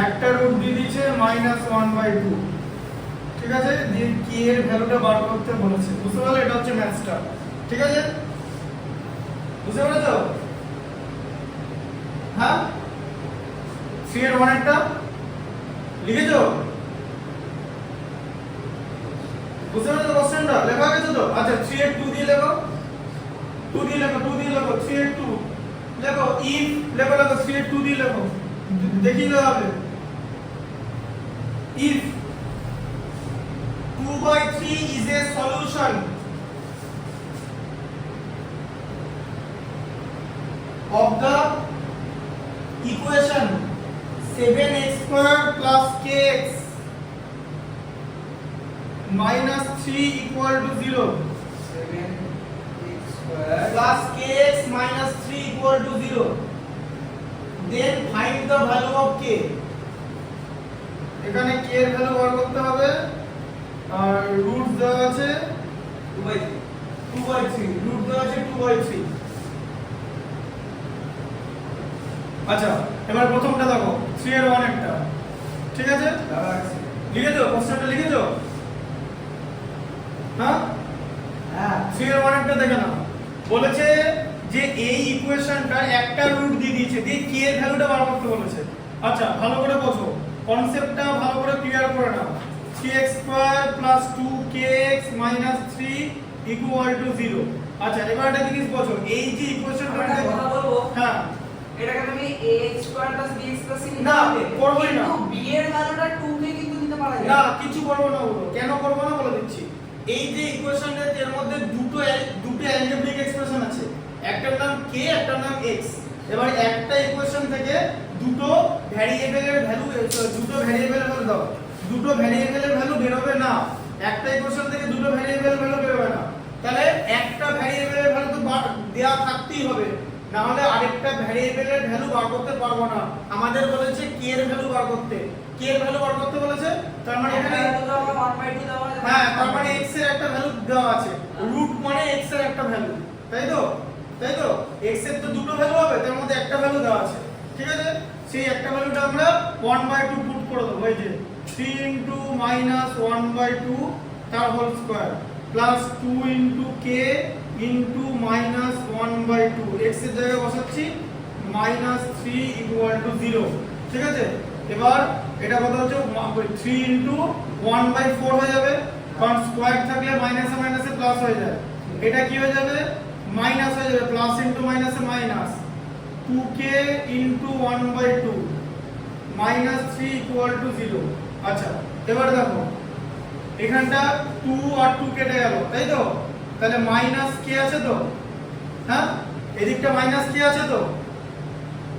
একটা রুট দিয়ে দিয়েছে -1/2 ঠিক আছে দিয়ে k এর ভ্যালুটা বার করতে বলেছে বুঝতে পারলে এটা হচ্ছে ম্যাথসটা ঠিক আছে বুঝতে পেরেছো হ্যাঁ 3 এর 1 একটা লিখেছো বুঝতে পেরেছো কোশ্চেনটা লেখা গেছে তো আচ্ছা 3 এর 2 দিয়ে লেখো 2 দিয়ে লেখো 3 এর 2 লেখো if লেখো 3 এর 2 দিয়ে লেখো দেখিয়ে হবে if 2/3 is a solution of the equation 7x squared plus kx minus 3 equal to 0 7x square plus kx minus 3 equal to 0 then find the value of k এখানে k এর ভ্যালু বার করতে হবে আর রুট দেওয়া আছে 2/3 রুট দেওয়া আছে 2/3 আচ্ছা এবার প্রথমটা দেখো 3 এর 1 একটা ঠিক আছে লিখেছো কোশ্চেনটা লিখেছো হ্যাঁ হ্যাঁ 3 এর 1 একটা দেখে নাও বলেছে যে এই ইকুয়েশনটার একটা রুট দিয়ে দিয়েছে, দিয়ে k এর ভ্যালুটা বার করতে বলেছে। আচ্ছা ভালো করে বোঝো, কনসেপ্টটা ভালো করে ক্লিয়ার করে নাও। 3x² + 2kx - 3 = 0। আচ্ছা এবার একটা জিনিস বোঝো, এই যে ইকুয়েশনটা আমরা একটা কথা বলবো, হ্যাঁ এটাকে তুমি ax² + bx + c নিতে না, পারবে, করবোই না। কিন্তু b এর ভ্যালুটা 2 কে কিন্তু নিতে পারা যায় না কিছু করবো না বলো, কেন করবো না বলে দিচ্ছি। এই যে ইকুয়েশনটা, এর মধ্যে দুটো অ্যালজেব্রিক এক্সপ্রেশন আছে, একটার নাম k, একটার নাম x। এবার একটা ইকুয়েশন থেকে দুটো ভ্যারিয়েবলের ভ্যালু দাও, দুটো ভ্যারিয়েবলের ভ্যালু বের হবে না। একটা ইকুয়েশন থেকে দুটো ভ্যারিয়েবলের ভ্যালু বের হবে না, তাহলে একটা ভ্যারিয়েবলের ভ্যালু তো দেয়া থাকতেই হবে, না হলে আরেকটা ভ্যারিয়েবলের ভ্যালু বার করতে পারবো না। আমাদের বলেছে k এর ভ্যালু বার করতে, k এর ভ্যালু বার করতে বলেছে, তার মানে এখানে 1/2 দেওয়া আছে। হ্যাঁ তার মানে x এর একটা ভ্যালু দেওয়া আছে, রুট মানে x এর একটা ভ্যালু, তাই তো? তাই তো x এর তো দুটো ভ্যালু হবে, তার মধ্যে একটা ভ্যালু দেওয়া আছে, ঠিক আছে? সেই একটা ভ্যালুটা আমরা 1/2 পুট করে দেবো, এই যে 3 * -1/2 তার whole square plus 2 * k * -1/2, x এর জায়গায় বসাচ্ছি -3 = 0, ঠিক আছে? এবার এটা কত হচ্ছে 3 * 1/4 হয়ে যাবে, কারণ স্কয়ার থাকলে মাইনাসে মাইনাসে প্লাস হয়ে যায়। এটা কি হয়ে যাবে? মাইনাস হয়ে যাবে, প্লাস ইনটু মাইনাসে মাইনাস, 2k * 1/2 -3 = 0। আচ্ছা এবার দেখো এখানটা 2 আর 2 কেটে গেল, তাই তো? তাহলে মাইনাস k আছে তো, হ্যাঁ এদিকটা মাইনাস k আছে তো,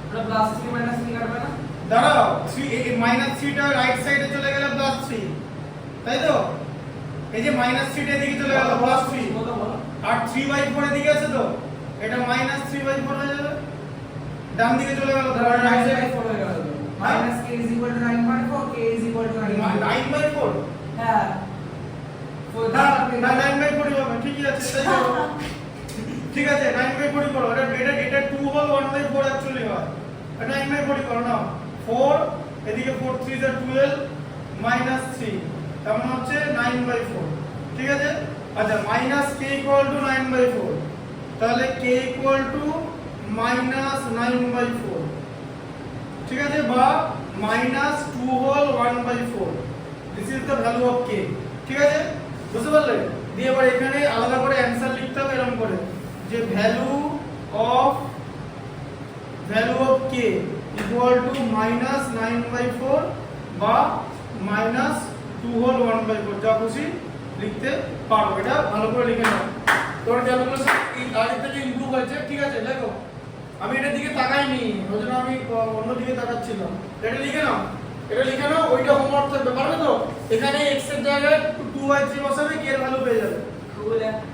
আমরা +3 - 3 কাটবে না? দাঁড়াও 3 -3 টা রাইট সাইডে চলে গেলে +3, তাই তো? এই যে -3 টা এদিকে চলে গেল +3, বলো বলো। আর 3/4 এদিকে আছে তো, এটা -3/4 হয়ে যাবে, ডান দিকে চলে গেল, তাহলে রাইট সাইডে -4 হয়ে গেল তো। -k = 9/4, k = 9/4। 9/4 হ্যাঁ না 9/4 হবে, ঠিকই আছে, তাই তো? ঠিক আছে 9/4 করো, এটা 2 হোল 1/4 অ্যাকচুয়ালি হয়, 9/4 করো না, 4 এদিকে 4 3 = 12 -3, তার মানে হচ্ছে 9/4, ঠিক আছে? আচ্ছা -k = 9/4, তাহলে k = -9/4, ঠিক আছে? বা -2 whole 1/4, this is the value of k, ঠিক আছে? বুঝতে পারলে? দিয়ে এবার এখানে আলাদা করে অ্যানসার লিখতে হবে এরকম করে, যে ভ্যালু অফ k = -9/4 বা -2 হোল 1/4, যা খুশি লিখতে পারো। এটা ভালো করে লিখে নাও, তোর ক্যালকুলেশন এই আগের থেকে ইমপ্রুভ হয়েছে, ঠিক আছে? দেখো আমি এটার দিকে তাকাইনি, ওই জন্য আমি অন্য দিকে তাকাচ্ছিলাম। এটা লিখে নাও, এটা লিখে নাও, ওইটা হোমওয়ার্ক থাকবে, পারবে তো? এখানে x এর জায়গায় 2/3 বসাবে, k এর ভ্যালু পেয়ে যাবে,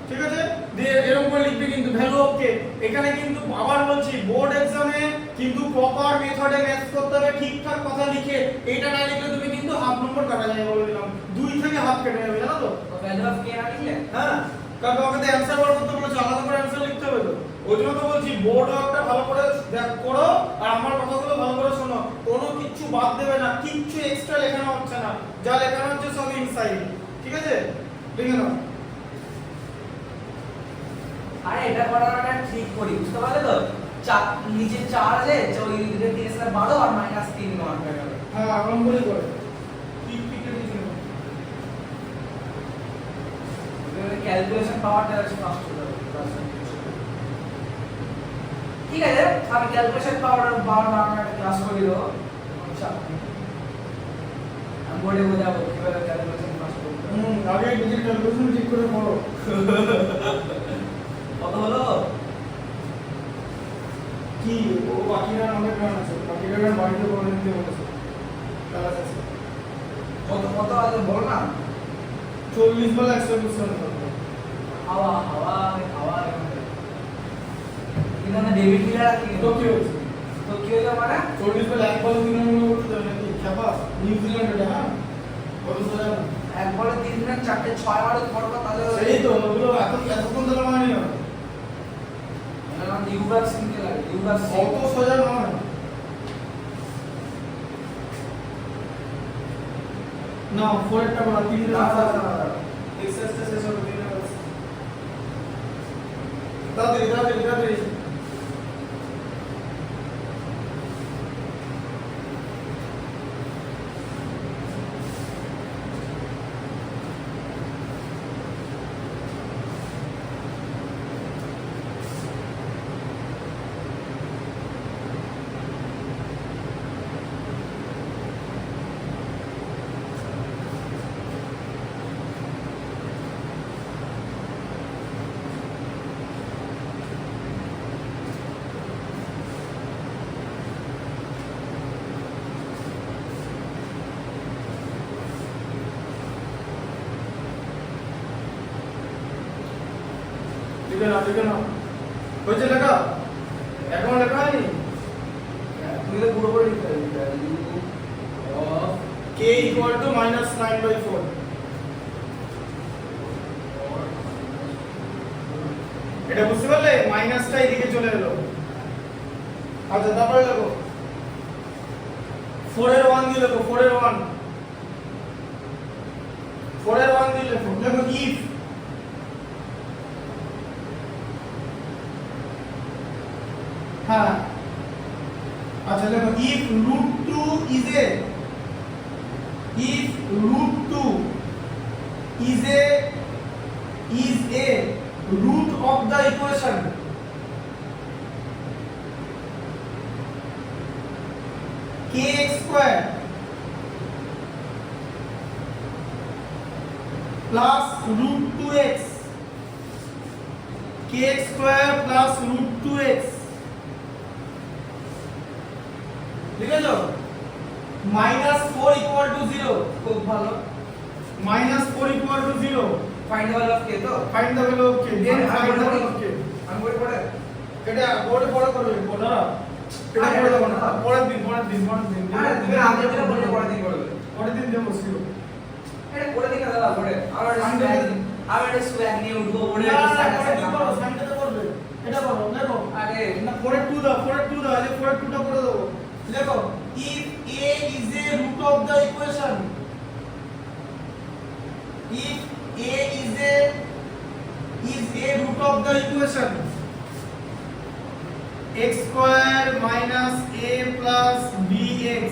ঠিক আছে? দিয়ে এরকম করে লিখবে কিন্তু ভ্যালু অফ k। এখানে কিন্তু আবার বলছি, বোর্ড এক্সামে কিন্তু প্রপার মেথডে ম্যাথ করতে হবে, ঠিকঠাক কথা লিখে। এইটা না লিখলে তুমি কিন্তু হাফ নম্বর কাটা যাবে, বলে দিলাম 2 থেকে হাফ কেটে যাবে, জানো তো? ভ্যালু অফ k না লিখলে হ্যাঁ, কারণ তোমাকে তো অ্যানসার বার করতে বলেছে, আলাদা করে অ্যানসার লিখতে হবে তো। ওই জন্য তো বলছি বোর্ড ওয়ার্কটা ভালো করে করো, আর আমার কথাগুলো ভালো করে শোনো, কোনো কিচ্ছু বাদ দেবে না, কিচ্ছু এক্সট্রা লেখানো হচ্ছে না, যা লেখানো হচ্ছে সব ইনসাইড, ঠিক আছে? লিখে নাও। আরে এটা করার একটা ট্রিক করি, বুঝতে পারলে তো? নিচে 4 আছে, ওই দিকে 3 এর 12 আর -3 মান হয়ে গেল। হ্যাঁ এরকম করে করে ঠিক ঠিক লিখে নাও। ক্যালকুলেশন পাওয়ারটা আছে ফাস্ট হয়ে যাবে। ঠিক আছে, আমি ক্যালকুলেশন পাওয়ার বারবার ক্লাস করে দেব। আচ্ছা আমি বোর্ডে বোঝাবো কিভাবে ক্যালকুলেশন ফাস্ট করতে হবে। আগে নিজের ক্যালকুলেশন ঠিক করে করো। কত হলো? কি ও বাকিরা অনেক গান আছে, বাকিরা গান বাড়িতে করে নিতে বলেছে, তাহলে আছে কত কত আছে বল না। 40 বলে 120 হবে। হাওয়া হাওয়া হাওয়া এখানে ডেভিড মিলার কি তো কি হচ্ছে? তো কি হলো মানে 40 বলে এক বল 3 রান করতে হবে নাকি? খেপা নিউজিল্যান্ড এটা, হ্যাঁ কত সোজা না। এক বলে 3 রান 4টে 6 মারো পড়বা, তাহলে সেই তো ওগুলো এতক্ষণ ধরে মানে না, নাম ইউবরাজ সিং কে লাগে, ইউবরাজ সিং। অত সোজা নয়। না 4 একটা বলা 3 রান এক্সারসাইজ শেষ হবে 3 রান। তাড়াতাড়ি তাড়াতাড়ি তাড়াতাড়ি লিখে নাও হয়েছে লেখা এখন লেখা হয়নি তুমি তো পুরো করে লিখতে হবে value of k equal to -9/4 এটা বুঝতে পারলে মাইনাসটা এদিকে চলে এলো আচ্ছা তারপরে লেখো 4 এর 1 দিয়ে লেখো 4 এর 1 দিয়ে লেখো if হ্যাঁ আচ্ছা লেখো if √2 is a root of the equation kx square plus √2x kx square plus √2x লিখেছো -4 equal to 0 খুব ভালো -4 equal to 0 find the value of k তো find the value of k then find the value of k আমি বলি পড়ে এটা বোর্ডে পড়া করবে বোর্ডা এটা পড়ে দেবো না পরের দিন আরে তুমি আগে যেটা বললে পড়ে দিন করবে পরের দিন দেবো শিও এটা করে দিন দাদা পড়ে আমার একটা স্ল্যাগ নিয়ে উঠবো পড়ে পরের দিন করো সানডেতে করবে এটা করো দেখো আরে না পরের 2 দাও এই পরের 2টা করে দেবো দেখো if a is a root of the equation if a is a root of the equation x square minus a plus bx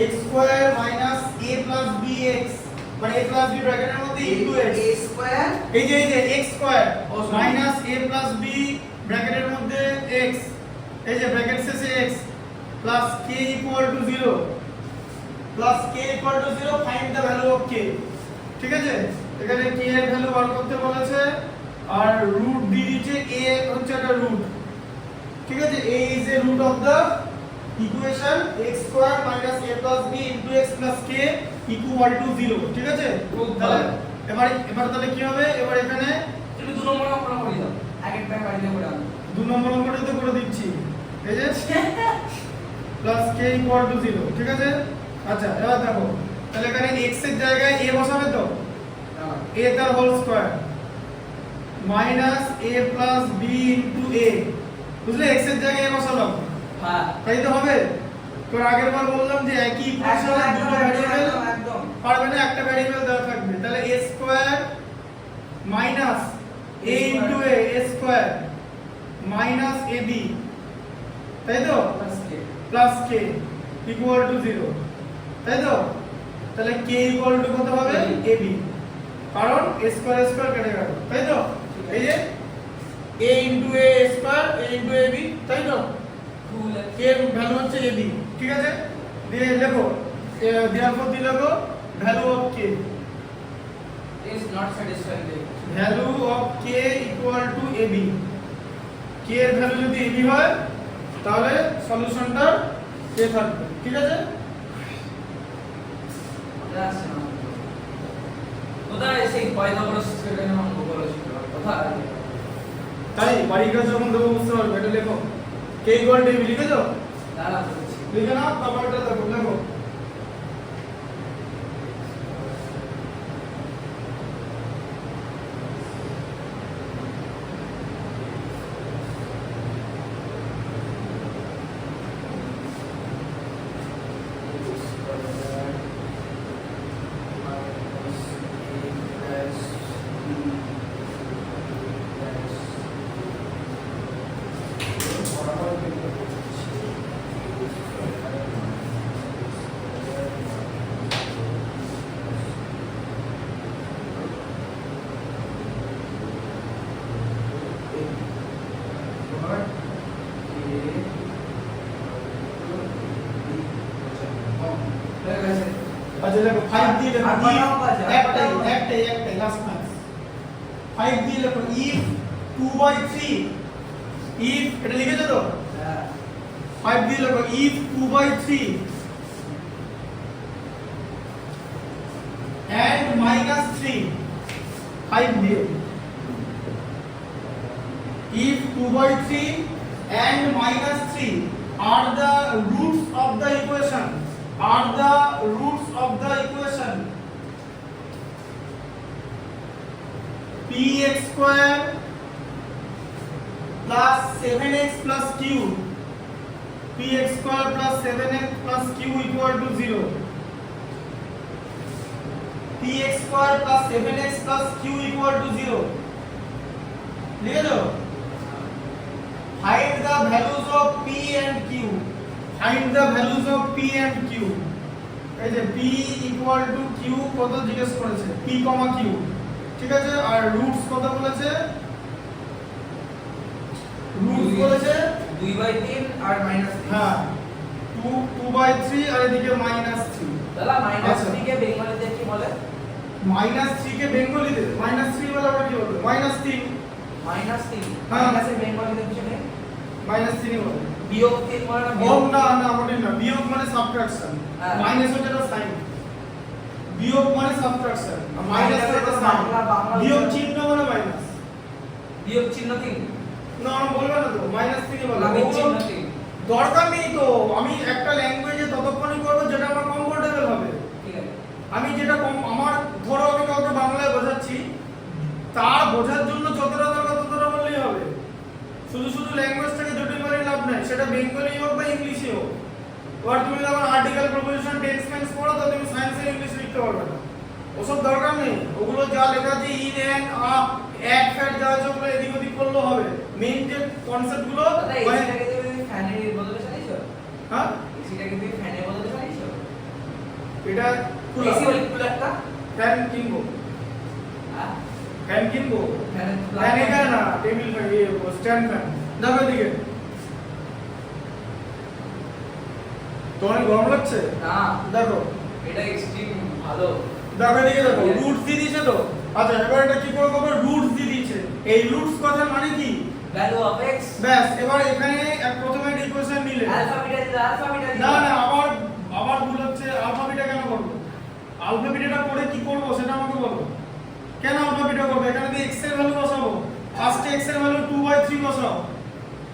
x square minus a plus bx মানে a plus b ব্র্যাকেটের মধ্যে into x a square এই যে x square Oh, sorry. minus a plus b ব্র্যাকেটের মধ্যে x এই যে bracket শেষে x plus k equal to 0 find the value of k ঠিক আছে এখানে k এর ভ্যালু বার করতে বলেছে আর রুট দিয়ে দিয়েছে a হচ্ছে একটা রুট ঠিক আছে a is a root of the equation x square minus a plus b into x plus k equal to 0 ঠিক আছে খুব তাহলে ভালো। এবার তাহলে কি হবে এবার এখানে তুমি 2 নম্বর অঙ্কটা করে দাও এক এক টাইম বাড়িয়ে করে দাও 2 নম্বর অঙ্কটা তো করে দিচ্ছি এই যে প্লাস k ইকুয়াল টু 0 ঠিক আছে আচ্ছা এবার দেখো তাহলে এখানে x এর জায়গায় a বসাবে তো a তার whole square minus a plus b into a বুঝলে x এর জায়গায় a বসালাম হ্যাঁ তাই তো হবে তো আগের বার বললাম যে একই ইকুয়েশনে দুটো ভ্যারিয়েবল একদম পারবে না একটা ভ্যারিয়েবল দেওয়া থাকবে তাহলে a square minus a into a square minus ab তাই তো প্লাস k ইকুয়াল টু 0 তাই তো তাহলে k ইকুয়াল টু কত হবে ab কারণ a স্কয়ার স্কয়ার কেটে গেল তাই তো এই যে a into a square a into ab তাই তো k এর ভ্যালু হচ্ছে ab ঠিক আছে দিয়ে লেখো দেওয়ার পর দিয়ে লেখো value of k is not satisfying value of k equal to ab k এর ভ্যালু যদি ab হয় তাহলে সলিউশনটা a থাকবে ঠিক আছে কোথায় সেই পাইথাগোরাস থিওরেম অঙ্ক করেছিল কোথায় তাই বাড়ির কাছে যখন দেবো বুঝতে পারবে এটা লেখো k ইকুয়াল টু ab লিখেছো দাঁড়া লিখে নাও তারপরটা দেখো লেখো আচ্ছা দেখো 5 দিয়ে লেখো একটাই লাস্ট ম্যাচ 5 দিয়ে লেখো if 2/3 if এটা লিখেছো তো 5 দিয়ে লেখো if 2/3 and -3 5 দিয়ে if 2/3 and -3 are the roots of the equation, px square plus 7x plus q, px square plus 7x plus q equal to 0, px square plus 7x plus q equal to 0. লিখে দাও। Find the values of p and q. Find the values of p and q. এই যে p equal to q কত জিজ্ঞেস করেছে, p, q, ঠিক আছে। আর roots কত বলেছে, রুটস বলেছে 2/3 আর -3। হ্যাঁ 2/3 আর এদিকে -3। দাদা -3 কে বেঙ্গলিতে কি বলে? -3 কে বেঙ্গলিতে -3 বলে আবার কি বলবে, -3। -3 হ্যাঁ। মাইনাসের বেঙ্গলিতে কিছু নেই? -3 বলে। বিয়োগ 3 বলে না? বিয়োগ না ওটা না, বিয়োগ মানে সাবট্রাকশন, হ্যাঁ। মাইনাস হচ্ছে এটা সাইন, বিয়োগ মানে সাবট্রাকশন, আর মাইনাস মাইনাস এটা এটা সাইন, বাংলা বিয়োগ চিহ্ন মানে মাইনাস। বিয়োগ চিহ্ন 3 না বলবে না তো, -3 বলে। না বিয়োগ চিহ্ন 3। দরকার নেই তো, আমি একটা ল্যাঙ্গুয়েজে ততক্ষণই করব যেটা আমার কমফোর্টেবল হবে। ঠিক আছে। আমি যেটা আমার ধরো আমি কাউকে বাংলায় বোঝাচ্ছি, তার বোঝার জন্য যতটা দরকার ততটা বললেই হবে। শুধু শুধু ল্যাঙ্গুয়েজটাকে জটিল করে লাভ নাই, সেটা বেঙ্গলি হোক বা ইংলিশই হোক। এবার তুমি যখন আর্টিকেল, প্রপোজিশন, টেন্স মেন্স পড়ো তো তুমি সায়েন্সে ইংলিশ লিখতে পারবে না, ওসব দরকার নেই। ওগুলো যা লেখা আছে ইন এন্ড অ্যাড ফ্যাট যা আছে ওগুলো এদিক ওদিক করলেও হবে। মেইন যে কনসেপ্টগুলো দাদা এসিটাকে তুমি ফ্যানের বদলে চালিয়েছো? হ্যাঁ এসিটাকে তুমি ফ্যানের বদলে চালিয়েছো? এটা এসি বলি কুলারটা? ফ্যান কিনবো, হ্যাঁ ফ্যান কিনবো, ফ্যানের ফ্যান এটা না, টেবিল ফ্যান, স্ট্যান্ড ফ্যান। দেখো এদিকে, তোমার গরম লাগছে? না দেখো এটা এক্সট্রিম ভালো। দেখো এদিকে, দেখো রুটস দিয়ে দিয়েছে তো। আচ্ছা এবার এটা কি করে করবো, রুটস দিয়ে দিয়েছে। এই রুটস কথার মানে কি, ভ্যালু অফ x ব্যাস। এবার এখানে প্রথমে ইকুয়েশন নিলে, আলফা বিটা দিলে আলফা বিটা দিলে না না আবার ভুল হচ্ছে। আলফা বিটা কেন করবো, আলফা বিটাটা করে কি করবো সেটা আমাকে বলো। কেন আলফা বিটা করবো, এখানে দিয়ে x এর ভ্যালু বসাবো। ফার্স্টে x এর ভ্যালু 2/3 বসাও,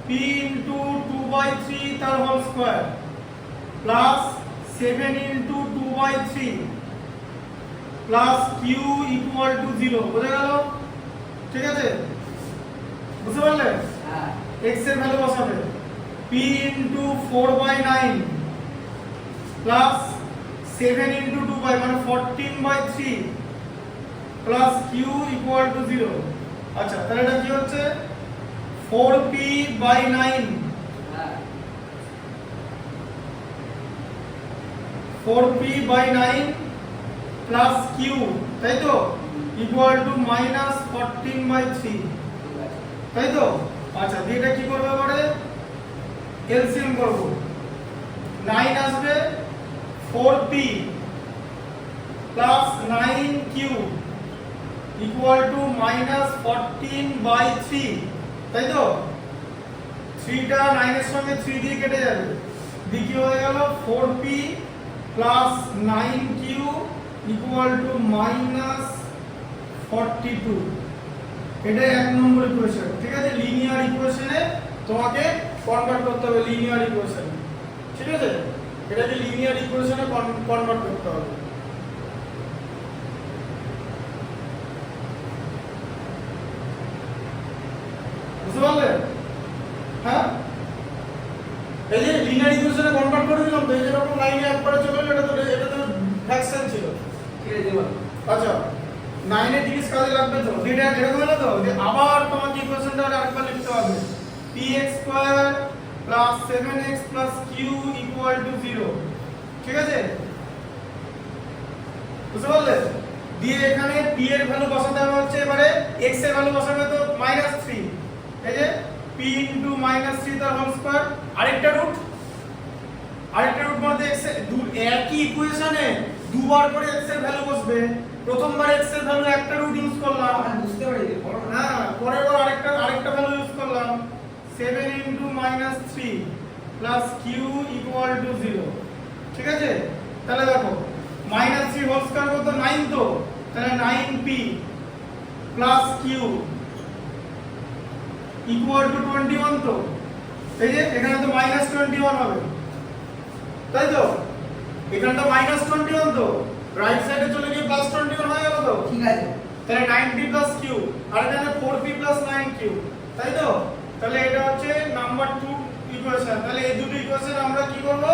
p ইনটু 2/3 তার whole square plus 7 into 2/3 plus q equal to 0। বোঝা গেল? ঠিক আছে, বুঝতে পারলে? হ্যাঁ x এর ভ্যালু বসাবে p ইনটু 4/9 প্লাস 7 ইনটু 2 মানে 14/3 প্লাস q ইকুয়াল টু 0। আচ্ছা তাহলে এটা কি হচ্ছে, 4p/9, হ্যাঁ 4p/9 প্লাস q, তাই তো, ইকুয়াল টু -14/3, তাই তো। আচ্ছা দিয়ে এটা কি করবে, এবারে এলসিএম করব। 9 আসবে, 4p plus 9q equal to -14/3, তাই তো। 3টা 9 এর সঙ্গে 3 দিয়ে কেটে যাবে, দিয়ে কি হয়ে গেল, 4p plus 9q equal to -42। এটা এক নম্বর ইকুয়েশন, ঠিক আছে। লিনিয়ার ইকুয়েশনে তোমাকে কনভার্ট করতে হবে, লিনিয়ার ইকুয়েশন, ঠিক আছে। এটাকে লিনিয়ার ইকুয়েশনে কনভার্ট করতে হবে। বুঝতে পারলে? হ্যাঁ এই যে লিনিয়ার ইকুয়েশনে কনভার্ট করে দিলাম তো, এই যে এরকম লাইনে একবারে চলে এলো, এটা তো ফ্র্যাকশন ছিল। ঠিক আছে দেব। আচ্ছা 9 এর জিনিস কাজে লাগবে তো, এটা এরকম হলো তো যে আবার তোমাকে ইকুয়েশনটা আরেকবার লিখতে হবে, px square plus 7x plus q equal to 0, ঠিক আছে। বুঝতে পারলে? দিয়ে এখানে p এর ভ্যালু বসাতে হবে হচ্ছে, এবারে x এর ভ্যালু বসাবে তো -3, এই যে p ইনটু -3 তার হোল স্কয়ার। আরেকটা রুট মানে x এর একই ইকুয়েশনে দুবার করে x এর ভ্যালু বসবে। প্রথমবার x এর ভ্যালু একটা রুট ইউজ করলাম, আমি বুঝতে পারি যে বড় না। হ্যাঁ পরের বার আরেকটা ভ্যালু ইউজ করলাম, 7 into -3 plus q equal to 0, ঠিক আছে। তাহলে দেখো -3 হোল স্কয়ার কত, 9 তো, তাহলে 9p plus q equal two 21 তো এই যে এখানে তো -21 হবে তাই তো এখানটা -21 তো রাইট সাইডে চলে গিয়ে +21 হয়ে গেল তো ঠিক আছে তাহলে 9p + q আর এখানে 4p + 9q তাই তো তাহলে এটা হচ্ছে নাম্বার 2 ইকুয়েশন তাহলে এই দুটো ইকুয়েশন আমরা কি করব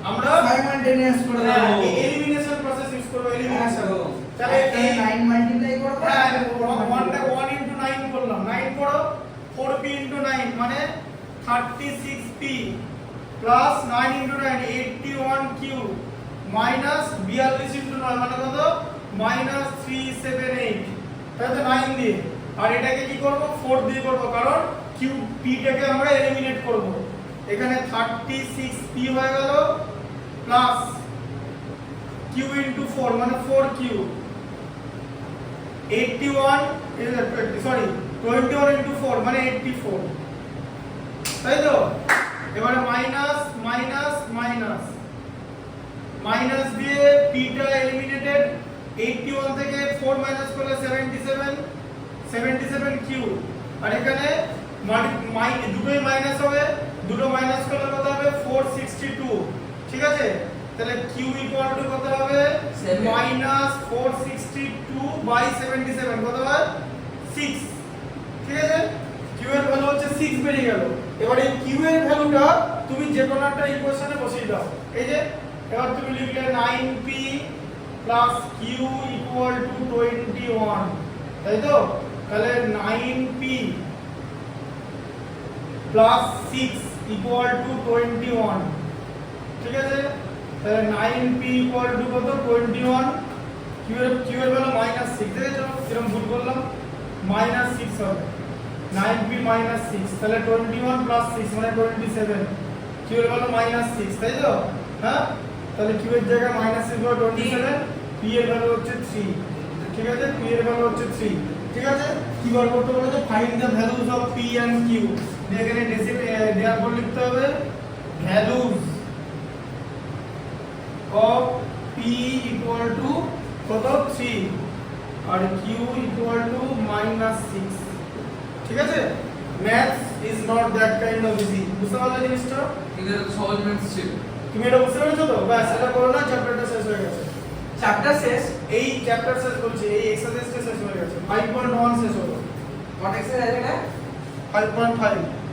আমরা সাইমultaneous করে দেব এলিমিনেশন প্রসেস ইউজ করব এলিমিনেশন তাহলে তাহলে এই 9 মাল্টিপ্লাই করব হ্যাঁ 1 into 9 করলাম 9 করো 4p into 9 মানে 36p plus 9 into 9 81q minus 42 into 9 মানে কত minus 378 তাহলে তো 9 দিয়ে আর এটাকে কি করব 4 দিয়ে করব কারণ q p টাকে আমরা এলিমিনেট করব এখানে 36p হয়ে গেল প্লাস q into 4 মানে 4q 81 সরি 21 into 4 মানে 84 তাই তো এবারে মাইনাস মাইনাস মাইনাস মাইনাস দিয়ে p টা এলিমিনেটেড 81 থেকে 4 মাইনাস করলে 77 q আর এখানে দুটোই মাইনাস হবে দুটো মাইনাস করলে কত হবে 462 ঠিক আছে তাহলে q ইকুয়াল টু কত হবে মাইনাস 462 বাই 77 কত হয় 6 ঠিক আছে q এর ভ্যালু হচ্ছে 6 বেরিয়ে গেল এবার এই q এর ভ্যালুটা তুমি যে কোনো একটা ইকুয়েশনে বসিয়ে দাও এই যে এবার তুমি লিখলে 9p q ইকুয়াল টু 21 তাই তো তাহলে 9p + 6 ইকুয়াল টু 21 ঠিক আছে তাহলে 9p ইকুয়াল টু কত 21 q এর ভ্যালু -6 দেখেছো কিরকম ভুল করলাম -6 হবে 9p -6 তাহলে 21 + 6 মানে 27 q এর ভ্যালু -6 তাই তো হ্যাঁ তাহলে q এর জায়গায় -6 হবে 27 p এর ভ্যালু হচ্ছে 3 ঠিক আছে p এর ভ্যালু হচ্ছে 3 ঠিক আছে কি বার করতে বলেছে find the values of p and q এখানে দেওয়ার পর লিখতে হবে values of p equal to কত 3 আর q ইকুয়াল টু -6 ঠিক আছে maths is not that kind of easy বুঝতে পারলে জিনিসটা এটা তো সহজ ম্যাথস ছিল তুমি এটা বুঝতে পেরেছো তো ব্যাস এটা করো না চ্যাপ্টারটা শেষ হয়ে গেছে চ্যাপ্টার শেষ এই চ্যাপ্টার শেষ বলছি এই এক্সারসাইজটা শেষ হয়ে গেছে 5.1 শেষ হলো কত এক্সারসাইজ এটা 5.5